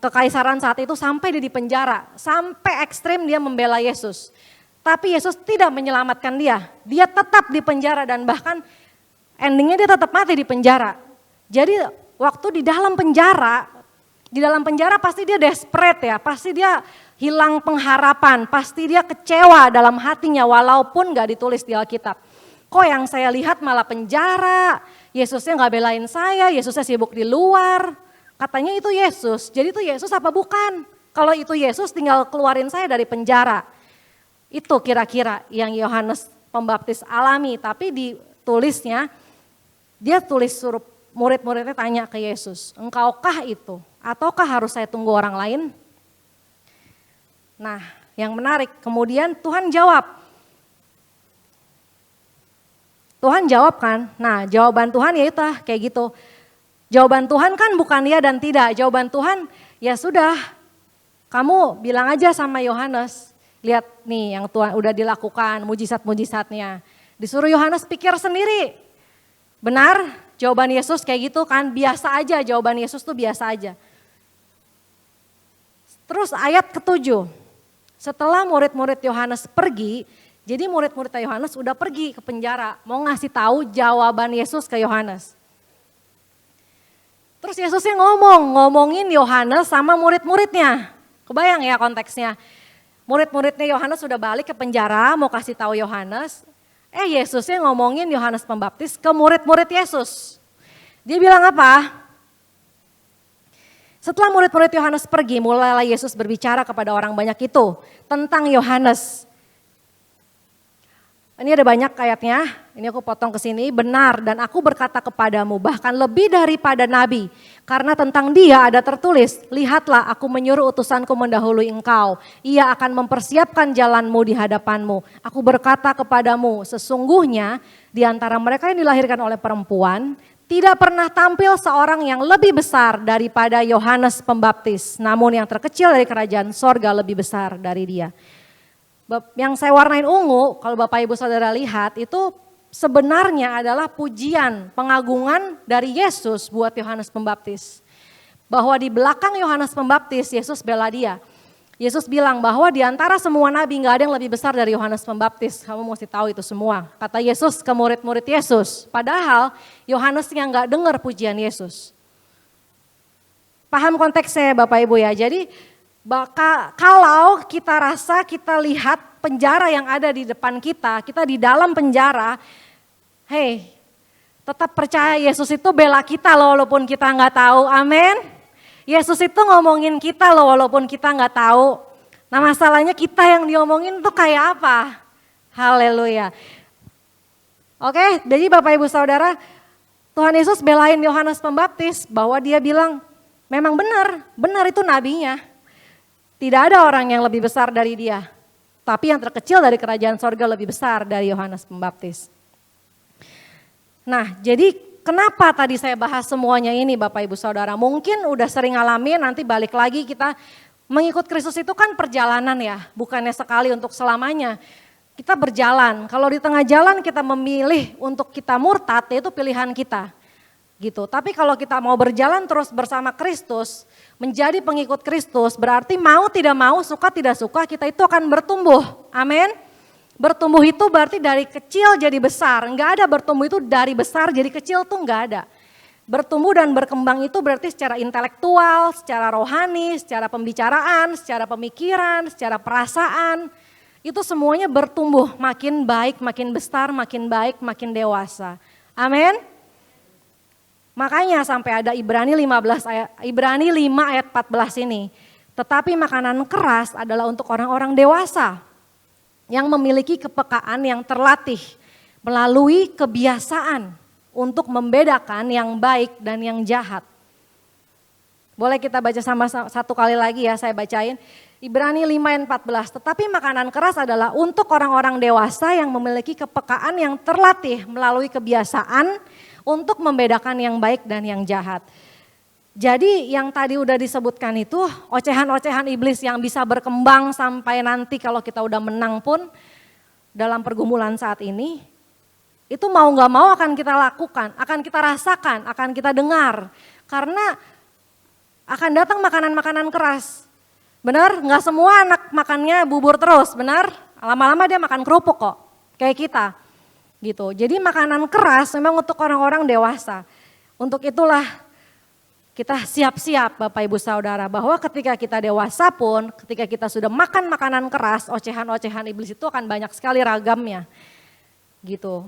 D: kekaisaran saat itu sampai dia di penjara. Sampai ekstrim dia membela Yesus. Tapi Yesus tidak menyelamatkan dia. Dia tetap di penjara dan bahkan endingnya dia tetap mati di penjara. Jadi waktu di dalam penjara pasti dia desperate ya, pasti dia hilang pengharapan, pasti dia kecewa dalam hatinya walaupun gak ditulis di Alkitab. Kok yang saya lihat malah penjara, Yesusnya gak belain saya, Yesusnya sibuk di luar. Katanya itu Yesus, jadi itu Yesus apa bukan? Kalau itu Yesus tinggal keluarin saya dari penjara. Itu kira-kira yang Yohanes Pembaptis alami, tapi ditulisnya, dia tulis suruh murid-muridnya tanya ke Yesus, "Engkaukah itu? Ataukah harus saya tunggu orang lain?" Nah, yang menarik, kemudian Tuhan jawab kan, nah jawaban Tuhan ya itu kayak gitu. Jawaban Tuhan kan bukan ya dan tidak, jawaban Tuhan ya sudah, kamu bilang aja sama Yohanes, lihat nih yang Tuhan udah dilakukan, mujizat-mujizatnya. Disuruh Yohanes pikir sendiri. Benar jawaban Yesus kayak gitu kan, biasa aja, jawaban Yesus tuh biasa aja. Terus ayat ke-7, setelah murid-murid Yohanes pergi, jadi murid-murid Yohanes udah pergi ke penjara, mau ngasih tahu jawaban Yesus ke Yohanes. Terus Yesusnya ngomongin Yohanes sama murid-muridnya. Kebayang ya konteksnya. Murid-muridnya Yohanes sudah balik ke penjara, mau kasih tahu Yohanes. Yesusnya ngomongin Yohanes Pembaptis ke murid-murid Yesus. Dia bilang apa? Setelah murid-murid Yohanes pergi, mulailah Yesus berbicara kepada orang banyak itu tentang Yohanes. Ini ada banyak ayatnya, ini aku potong ke sini. Benar, dan aku berkata kepadamu, bahkan lebih daripada nabi. Karena tentang dia ada tertulis, lihatlah aku menyuruh utusanku mendahului engkau. Ia akan mempersiapkan jalanmu di hadapanmu. Aku berkata kepadamu, sesungguhnya di antara mereka yang dilahirkan oleh perempuan, tidak pernah tampil seorang yang lebih besar daripada Yohanes Pembaptis. Namun yang terkecil dari kerajaan sorga lebih besar dari dia. Yang saya warnain ungu, kalau Bapak Ibu Saudara lihat, itu sebenarnya adalah pujian, pengagungan dari Yesus buat Yohanes Pembaptis. Bahwa di belakang Yohanes Pembaptis, Yesus bela dia. Yesus bilang bahwa di antara semua nabi gak ada yang lebih besar dari Yohanes Pembaptis. Kamu mesti tahu itu semua. Kata Yesus ke murid-murid Yesus. Padahal Yohanes yang gak dengar pujian Yesus. Paham konteksnya Bapak Ibu ya, jadi kalau kita rasa, kita lihat penjara yang ada di depan kita di dalam penjara, tetap percaya Yesus itu bela kita loh walaupun kita nggak tahu, amin. Yesus itu ngomongin kita loh walaupun kita nggak tahu. Nah masalahnya kita yang diomongin tuh kayak apa? Haleluya. Oke, jadi Bapak Ibu Saudara, Tuhan Yesus belain Yohanes Pembaptis bahwa dia bilang, memang benar itu nabinya. Tidak ada orang yang lebih besar dari dia. Tapi yang terkecil dari kerajaan sorga lebih besar dari Yohanes Pembaptis. Nah jadi kenapa tadi saya bahas semuanya ini Bapak Ibu Saudara. Mungkin udah sering ngalamin, nanti balik lagi kita Mengikut Kristus itu kan perjalanan ya, bukannya sekali untuk selamanya. Kita berjalan, kalau di tengah jalan kita memilih untuk kita murtad, itu pilihan kita. Gitu. Tapi kalau kita mau berjalan terus bersama Kristus, menjadi pengikut Kristus, berarti mau tidak mau, suka tidak suka, kita itu akan bertumbuh. Amin. Bertumbuh itu berarti dari kecil jadi besar. Enggak ada bertumbuh itu dari besar jadi kecil tuh enggak ada. Bertumbuh dan berkembang itu berarti secara intelektual, secara rohani, secara pembicaraan, secara pemikiran, secara perasaan. Itu semuanya bertumbuh, makin baik, makin besar, makin baik, makin dewasa. Amin. Makanya sampai ada Ibrani 5 ayat 14 ini. Tetapi makanan keras adalah untuk orang-orang dewasa yang memiliki kepekaan yang terlatih melalui kebiasaan untuk membedakan yang baik dan yang jahat. Boleh kita baca sama satu kali lagi ya, saya bacain. Ibrani 5 ayat 14. Tetapi makanan keras adalah untuk orang-orang dewasa yang memiliki kepekaan yang terlatih melalui kebiasaan untuk membedakan yang baik dan yang jahat. Jadi yang tadi udah disebutkan itu ocehan-ocehan iblis yang bisa berkembang sampai nanti kalau kita udah menang pun dalam pergumulan saat ini, itu mau gak mau akan kita lakukan, akan kita rasakan, akan kita dengar. Karena akan datang makanan-makanan keras. Benar? Gak semua anak makannya bubur terus, benar? Lama-lama dia makan kerupuk kok, kayak kita. Gitu. Jadi makanan keras memang untuk orang-orang dewasa. Untuk itulah kita siap-siap Bapak Ibu Saudara bahwa ketika kita dewasa pun, ketika kita sudah makan makanan keras, ocehan-ocehan iblis itu akan banyak sekali ragamnya. Gitu.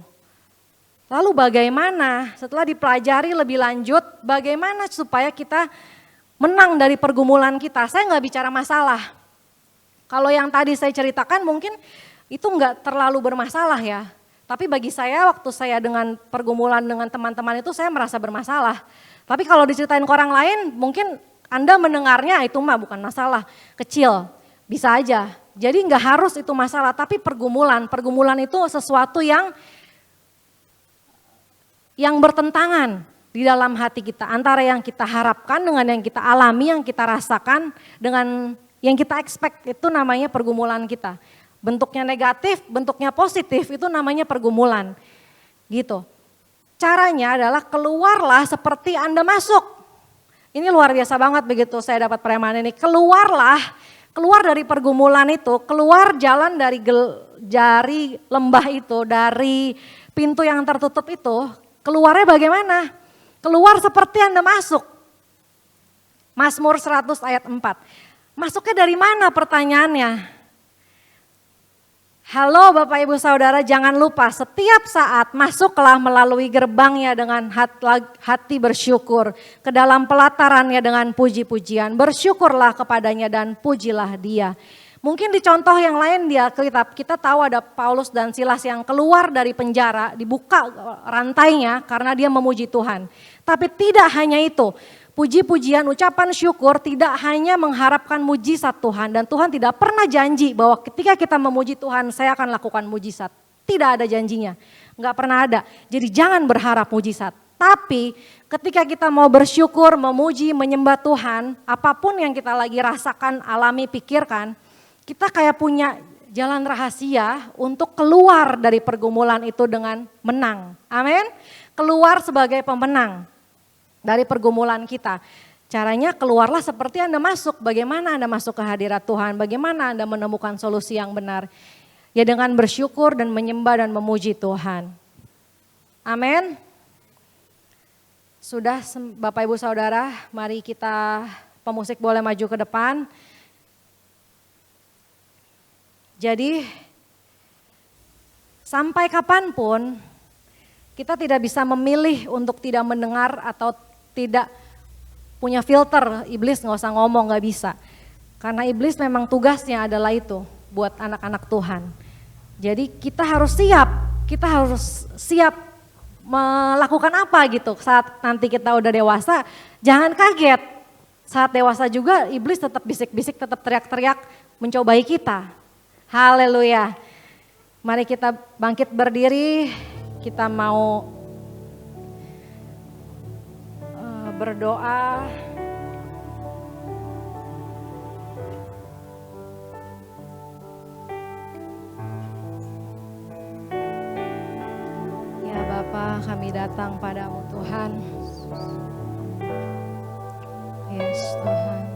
D: Lalu bagaimana setelah dipelajari lebih lanjut, bagaimana supaya kita menang dari pergumulan kita? Saya nggak bicara masalah. Kalau yang tadi saya ceritakan mungkin itu nggak terlalu bermasalah ya. Tapi bagi saya waktu saya dengan pergumulan dengan teman-teman itu saya merasa bermasalah. Tapi kalau diceritain ke orang lain mungkin Anda mendengarnya itu mah bukan masalah kecil, bisa aja. Jadi nggak harus itu masalah, tapi pergumulan itu sesuatu yang bertentangan di dalam hati kita. Antara yang kita harapkan dengan yang kita alami, yang kita rasakan dengan yang kita expect itu namanya pergumulan kita. Bentuknya negatif, bentuknya positif itu namanya pergumulan. Gitu. Caranya adalah keluarlah seperti Anda masuk. Ini luar biasa banget begitu saya dapat preman ini. Keluar dari pergumulan itu, keluar jalan dari lembah itu, dari pintu yang tertutup itu, keluarnya bagaimana? Keluar seperti Anda masuk. Mazmur 100 ayat 4. Masuknya dari mana pertanyaannya? Halo Bapak Ibu Saudara, jangan lupa setiap saat masuklah melalui gerbangnya dengan hati bersyukur. Ke dalam pelatarannya dengan puji-pujian. Bersyukurlah kepadanya dan pujilah dia. Mungkin di contoh yang lain di Alkitab kita tahu ada Paulus dan Silas yang keluar dari penjara, dibuka rantainya karena dia memuji Tuhan. Tapi tidak hanya itu. Puji-pujian, ucapan syukur tidak hanya mengharapkan mujizat Tuhan. Dan Tuhan tidak pernah janji bahwa ketika kita memuji Tuhan saya akan lakukan mujizat. Tidak ada janjinya, nggak pernah ada. Jadi jangan berharap mujizat. Tapi ketika kita mau bersyukur, memuji, menyembah Tuhan, apapun yang kita lagi rasakan, alami, pikirkan, kita kayak punya jalan rahasia untuk keluar dari pergumulan itu dengan menang. Amin. Keluar sebagai pemenang dari pergumulan kita. Caranya keluarlah seperti Anda masuk. Bagaimana Anda masuk ke hadirat Tuhan? Bagaimana Anda menemukan solusi yang benar? Ya dengan bersyukur dan menyembah dan memuji Tuhan. Amin. Sudah Bapak Ibu Saudara, mari kita pemusik boleh maju ke depan. Jadi sampai kapanpun kita tidak bisa memilih untuk tidak mendengar atau tidak punya filter. Iblis nggak usah ngomong, nggak bisa. Karena iblis memang tugasnya adalah itu buat anak-anak Tuhan. Jadi kita harus siap melakukan apa gitu saat nanti kita udah dewasa. Jangan kaget, saat dewasa juga iblis tetap bisik-bisik, tetap teriak-teriak mencobai kita. Haleluya. Mari kita bangkit berdiri, kita mau berdoa. kami datang padamu Tuhan. Yes Tuhan.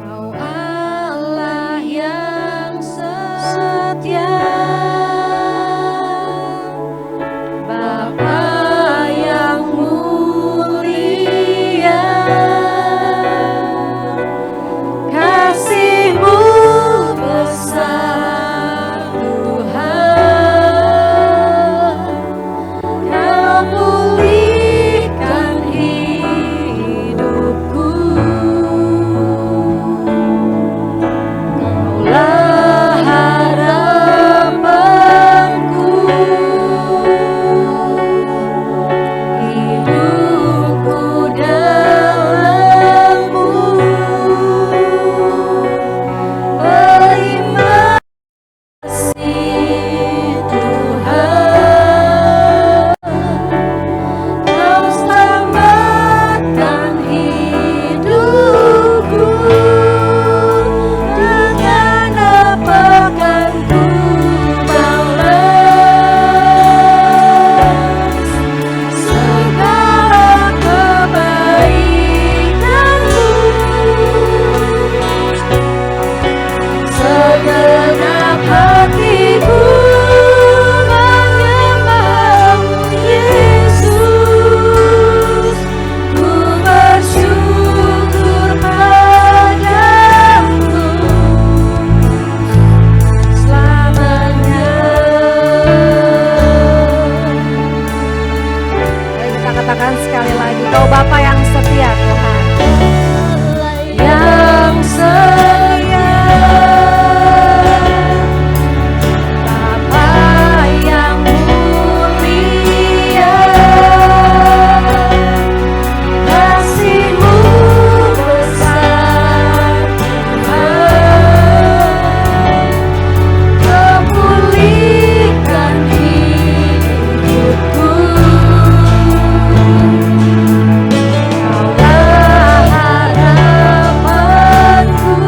D: Kau Allah yang setia, Bapa yang mulia, kasih-Mu besar Tuhan. Kau pulihkan hidupku, Kaulah harapanku, hidupku dalam-Mu. Terima kasih Tuhan, Kau selamatkan hidupku. Dengan apa kan ku balas segala kebaikan-Mu? Segenap hatiku menyembah-Mu Yesus, ku bersyukur padamu selamanya. Mari kita katakan sekali lagi, Kau Bapa yang setia Tuhan, yang setia, Bapa yang mulia, kasih-Mu besar Tuhan. Kau pulihkan hidupku, Kaulah harapanku,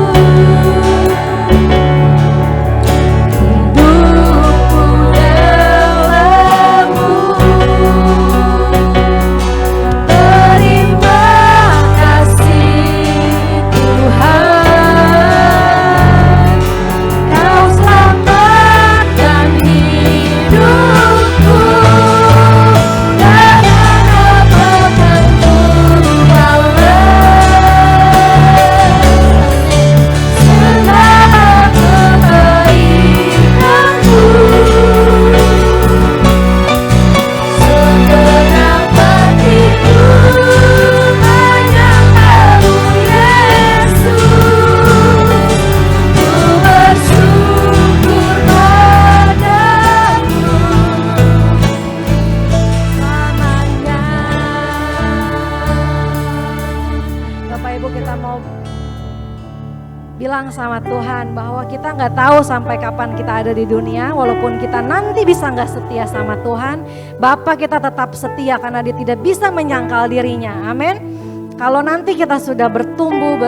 D: hidupku dalam-Mu. Terima kasih Tuhan, Kau selamatkan hidupku. Dengan apa kan ku balas segala kebaikan-Mu? Segenap hatiku menyembah-Mu Yesus, ku bersyukur padamu selamanya. Bapak Ibu, kita mau bilang sama Tuhan bahwa kita nggak tahu sampai kapan kita ada di dunia. Walaupun kita nanti bisa nggak setia sama Tuhan, Bapa kita tetap setia karena Dia tidak bisa menyangkal dirinya. Amin. Kalau nanti kita sudah bertumbuh,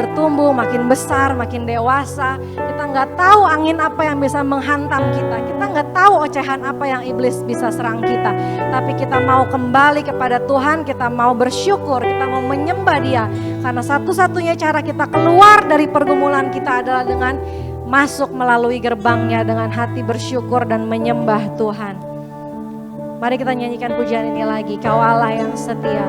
D: makin besar, makin dewasa, kita nggak tahu angin apa yang bisa menghantam kita. Kita nggak tahu ocehan apa yang iblis bisa serang kita. Tapi kita mau kembali kepada Tuhan, kita mau bersyukur, kita mau menyembah Dia. Karena satu-satunya cara kita keluar dari pergumulan kita adalah dengan masuk melalui gerbangnya dengan hati bersyukur dan menyembah Tuhan. Mari kita nyanyikan pujian ini lagi, Kau Allah yang setia.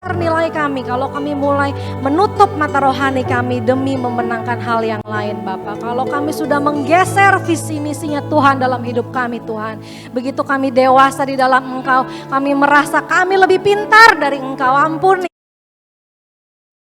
D: nilai kami, kalau kami mulai menutup mata rohani kami demi memenangkan hal yang lain Bapa. Kalau kami sudah menggeser visi misinya Tuhan dalam hidup kami Tuhan. Begitu kami dewasa di dalam Engkau, kami merasa kami lebih pintar dari Engkau. Ampuni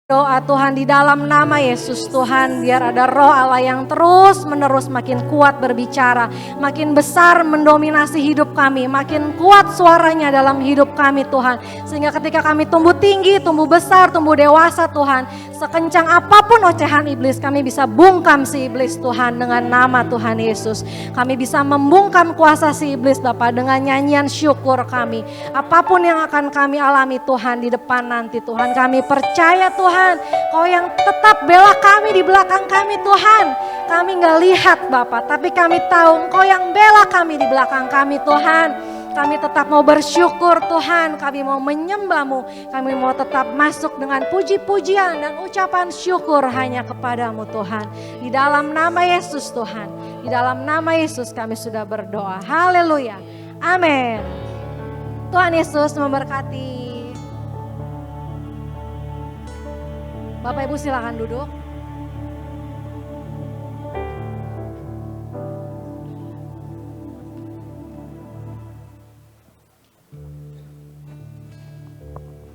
D: doa Tuhan di dalam nama Yesus Tuhan, biar ada roh Allah yang terus menerus makin kuat berbicara, makin besar mendominasi hidup kami, makin kuat suaranya dalam hidup kami Tuhan. Sehingga ketika kami tumbuh tinggi, tumbuh besar, tumbuh dewasa Tuhan, sekencang apapun ocehan iblis, kami bisa bungkam si iblis Tuhan dengan nama Tuhan Yesus. Kami bisa membungkam kuasa si iblis Bapa dengan nyanyian syukur kami. Apapun yang akan kami alami Tuhan di depan nanti Tuhan, kami percaya Tuhan, Kau yang tetap bela kami di belakang kami Tuhan. Kami gak lihat Bapak, tapi kami tahu Engkau yang bela kami di belakang kami Tuhan. Kami tetap mau bersyukur Tuhan, kami mau menyembah-Mu, kami mau tetap masuk dengan puji-pujian dan ucapan syukur hanya kepadamu Tuhan. Di dalam nama Yesus Tuhan, di dalam nama Yesus kami sudah berdoa. Haleluya, amin. Tuhan Yesus memberkati. Bapak Ibu silakan duduk.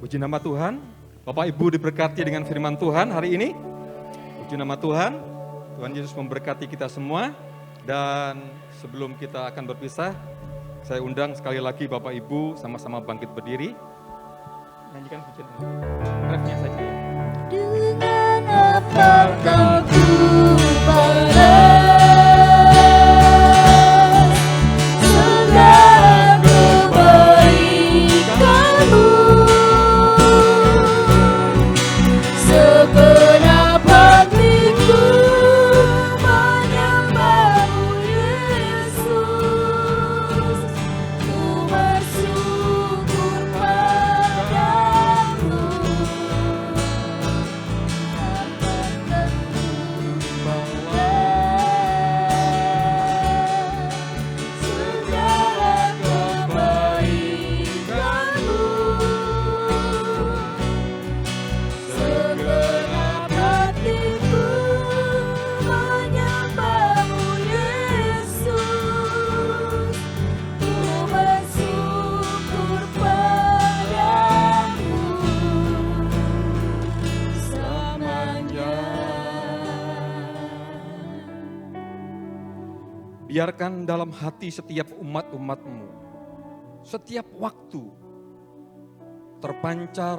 E: Puji nama Tuhan, Bapak Ibu diberkati dengan firman Tuhan hari ini. Puji nama Tuhan, Tuhan Yesus memberkati kita semua. Dan sebelum kita akan berpisah, saya undang sekali lagi Bapak Ibu sama-sama bangkit berdiri. Nyanyikan pujian ini, refnya saja ya.
C: Dengan apakah ku balas segala kebaikanmu, segenap hatiku menyembahmu Yesus, ku bersyukur padamu.
E: Biarkan dalam hati setiap umat-umat-Mu, setiap waktu terpancar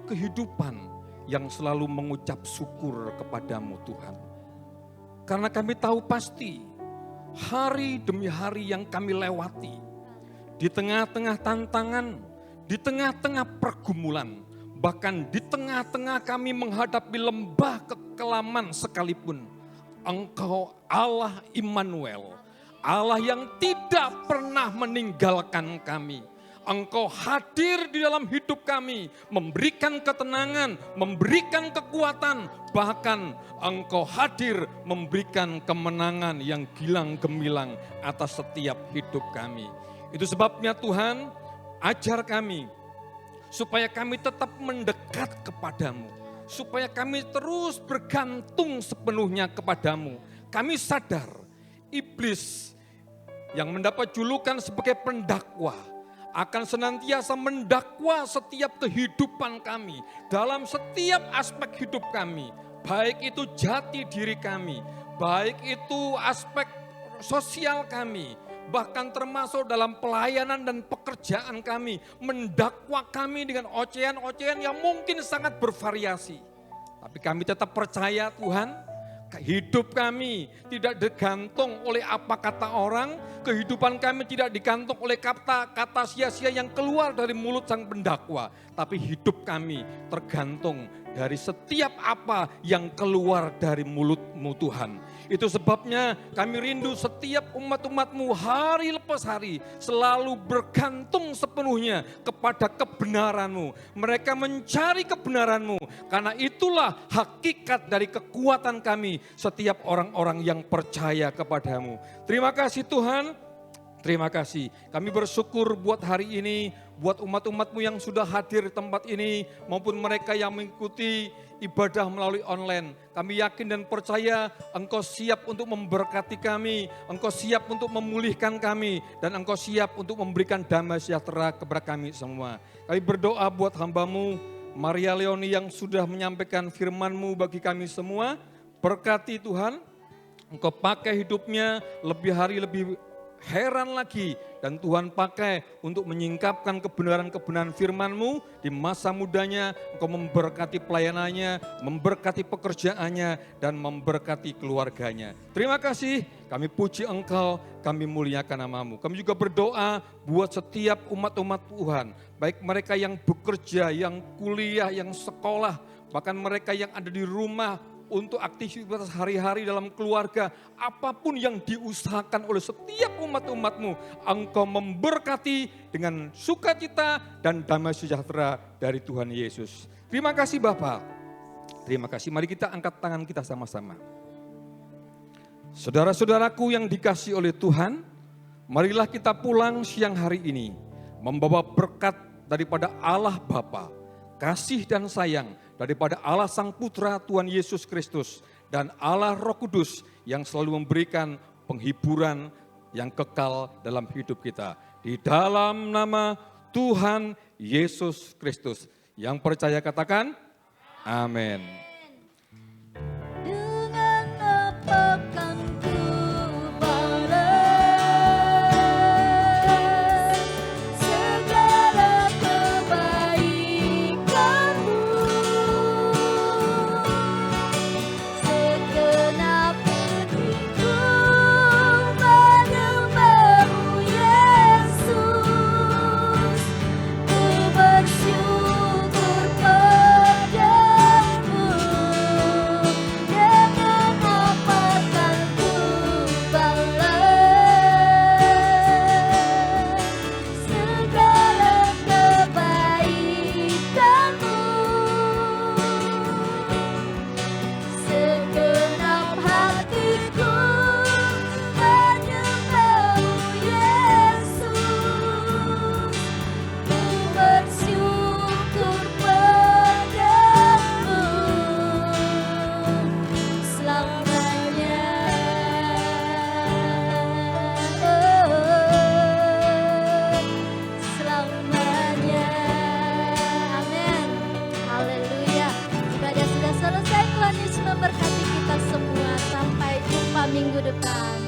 E: kehidupan yang selalu mengucap syukur kepadamu Tuhan. Karena kami tahu pasti hari demi hari yang kami lewati, di tengah-tengah tantangan, di tengah-tengah pergumulan, bahkan di tengah-tengah kami menghadapi lembah kekelaman sekalipun, Engkau Allah Immanuel, Allah yang tidak pernah meninggalkan kami. Engkau hadir di dalam hidup kami, memberikan ketenangan, memberikan kekuatan, bahkan Engkau hadir memberikan kemenangan yang gilang gemilang atas setiap hidup kami. Itu sebabnya Tuhan, ajar kami supaya kami tetap mendekat kepadamu, supaya kami terus bergantung sepenuhnya kepadamu. Kami sadar iblis yang mendapat julukan sebagai pendakwa akan senantiasa mendakwa setiap kehidupan kami, dalam setiap aspek hidup kami, baik itu jati diri kami, baik itu aspek sosial kami, bahkan termasuk dalam pelayanan dan pekerjaan kami, mendakwa kami dengan ocehan-ocehan yang mungkin sangat bervariasi. Tapi kami tetap percaya Tuhan, hidup kami tidak digantung oleh apa kata orang, kehidupan kami tidak digantung oleh kata-kata sia-sia yang keluar dari mulut sang pendakwa. Tapi hidup kami tergantung dari setiap apa yang keluar dari mulut-Mu Tuhan. Itu sebabnya kami rindu setiap umat-umat-Mu hari lepas hari selalu bergantung sepenuhnya kepada kebenaran-Mu. Mereka mencari kebenaran-Mu, karena itulah hakikat dari kekuatan kami setiap orang-orang yang percaya kepadamu. Terima kasih Tuhan, Terima kasih. Kami bersyukur buat hari ini, buat umat-umat-Mu yang sudah hadir di tempat ini, maupun mereka yang mengikuti ibadah melalui online. Kami yakin dan percaya Engkau siap untuk memberkati kami, Engkau siap untuk memulihkan kami, dan Engkau siap untuk memberikan damai sejahtera kepada kami semua. Kami berdoa buat hamba-Mu, Maria Leoni yang sudah menyampaikan firman-Mu bagi kami semua. Berkati Tuhan, Engkau pakai hidupnya lebih hari lebih heran lagi, dan Tuhan pakai untuk menyingkapkan kebenaran-kebenaran firman-Mu di masa mudanya. Engkau memberkati pelayanannya, memberkati pekerjaannya, dan memberkati keluarganya. Terima kasih, kami puji Engkau, kami muliakan nama-Mu. Kami juga berdoa buat setiap umat-umat Tuhan, baik mereka yang bekerja, yang kuliah, yang sekolah, bahkan mereka yang ada di rumah, untuk aktivitas hari-hari dalam keluarga, apapun yang diusahakan oleh setiap umat-umat-Mu, Engkau memberkati dengan sukacita dan damai sejahtera dari Tuhan Yesus. Terima kasih Bapa. Terima kasih. Mari kita angkat tangan kita sama-sama. Saudara-saudaraku yang dikasihi oleh Tuhan, marilah kita pulang siang hari ini membawa berkat daripada Allah Bapa, kasih dan sayang daripada Allah Sang Putra Tuhan Yesus Kristus, dan Allah Roh Kudus yang selalu memberikan penghiburan yang kekal dalam hidup kita. Di dalam nama Tuhan Yesus Kristus. Yang percaya katakan, amin.
C: Dengan apakan ku balas segala kebaikan-Mu, segenap hatiku menyembah-Mu Yesus. Ku bersyukur padamu, dengan apakan ku balas segala kebaikan-Mu. Segenap hatiku menyembah-Mu Yesus. Ku bersyukur padamu selamanya. Selamanya. Amin. Haleluya. Ibadah sudah selesai. Tuhan Yesus memberkati kita semua. Sampai jumpa minggu depan.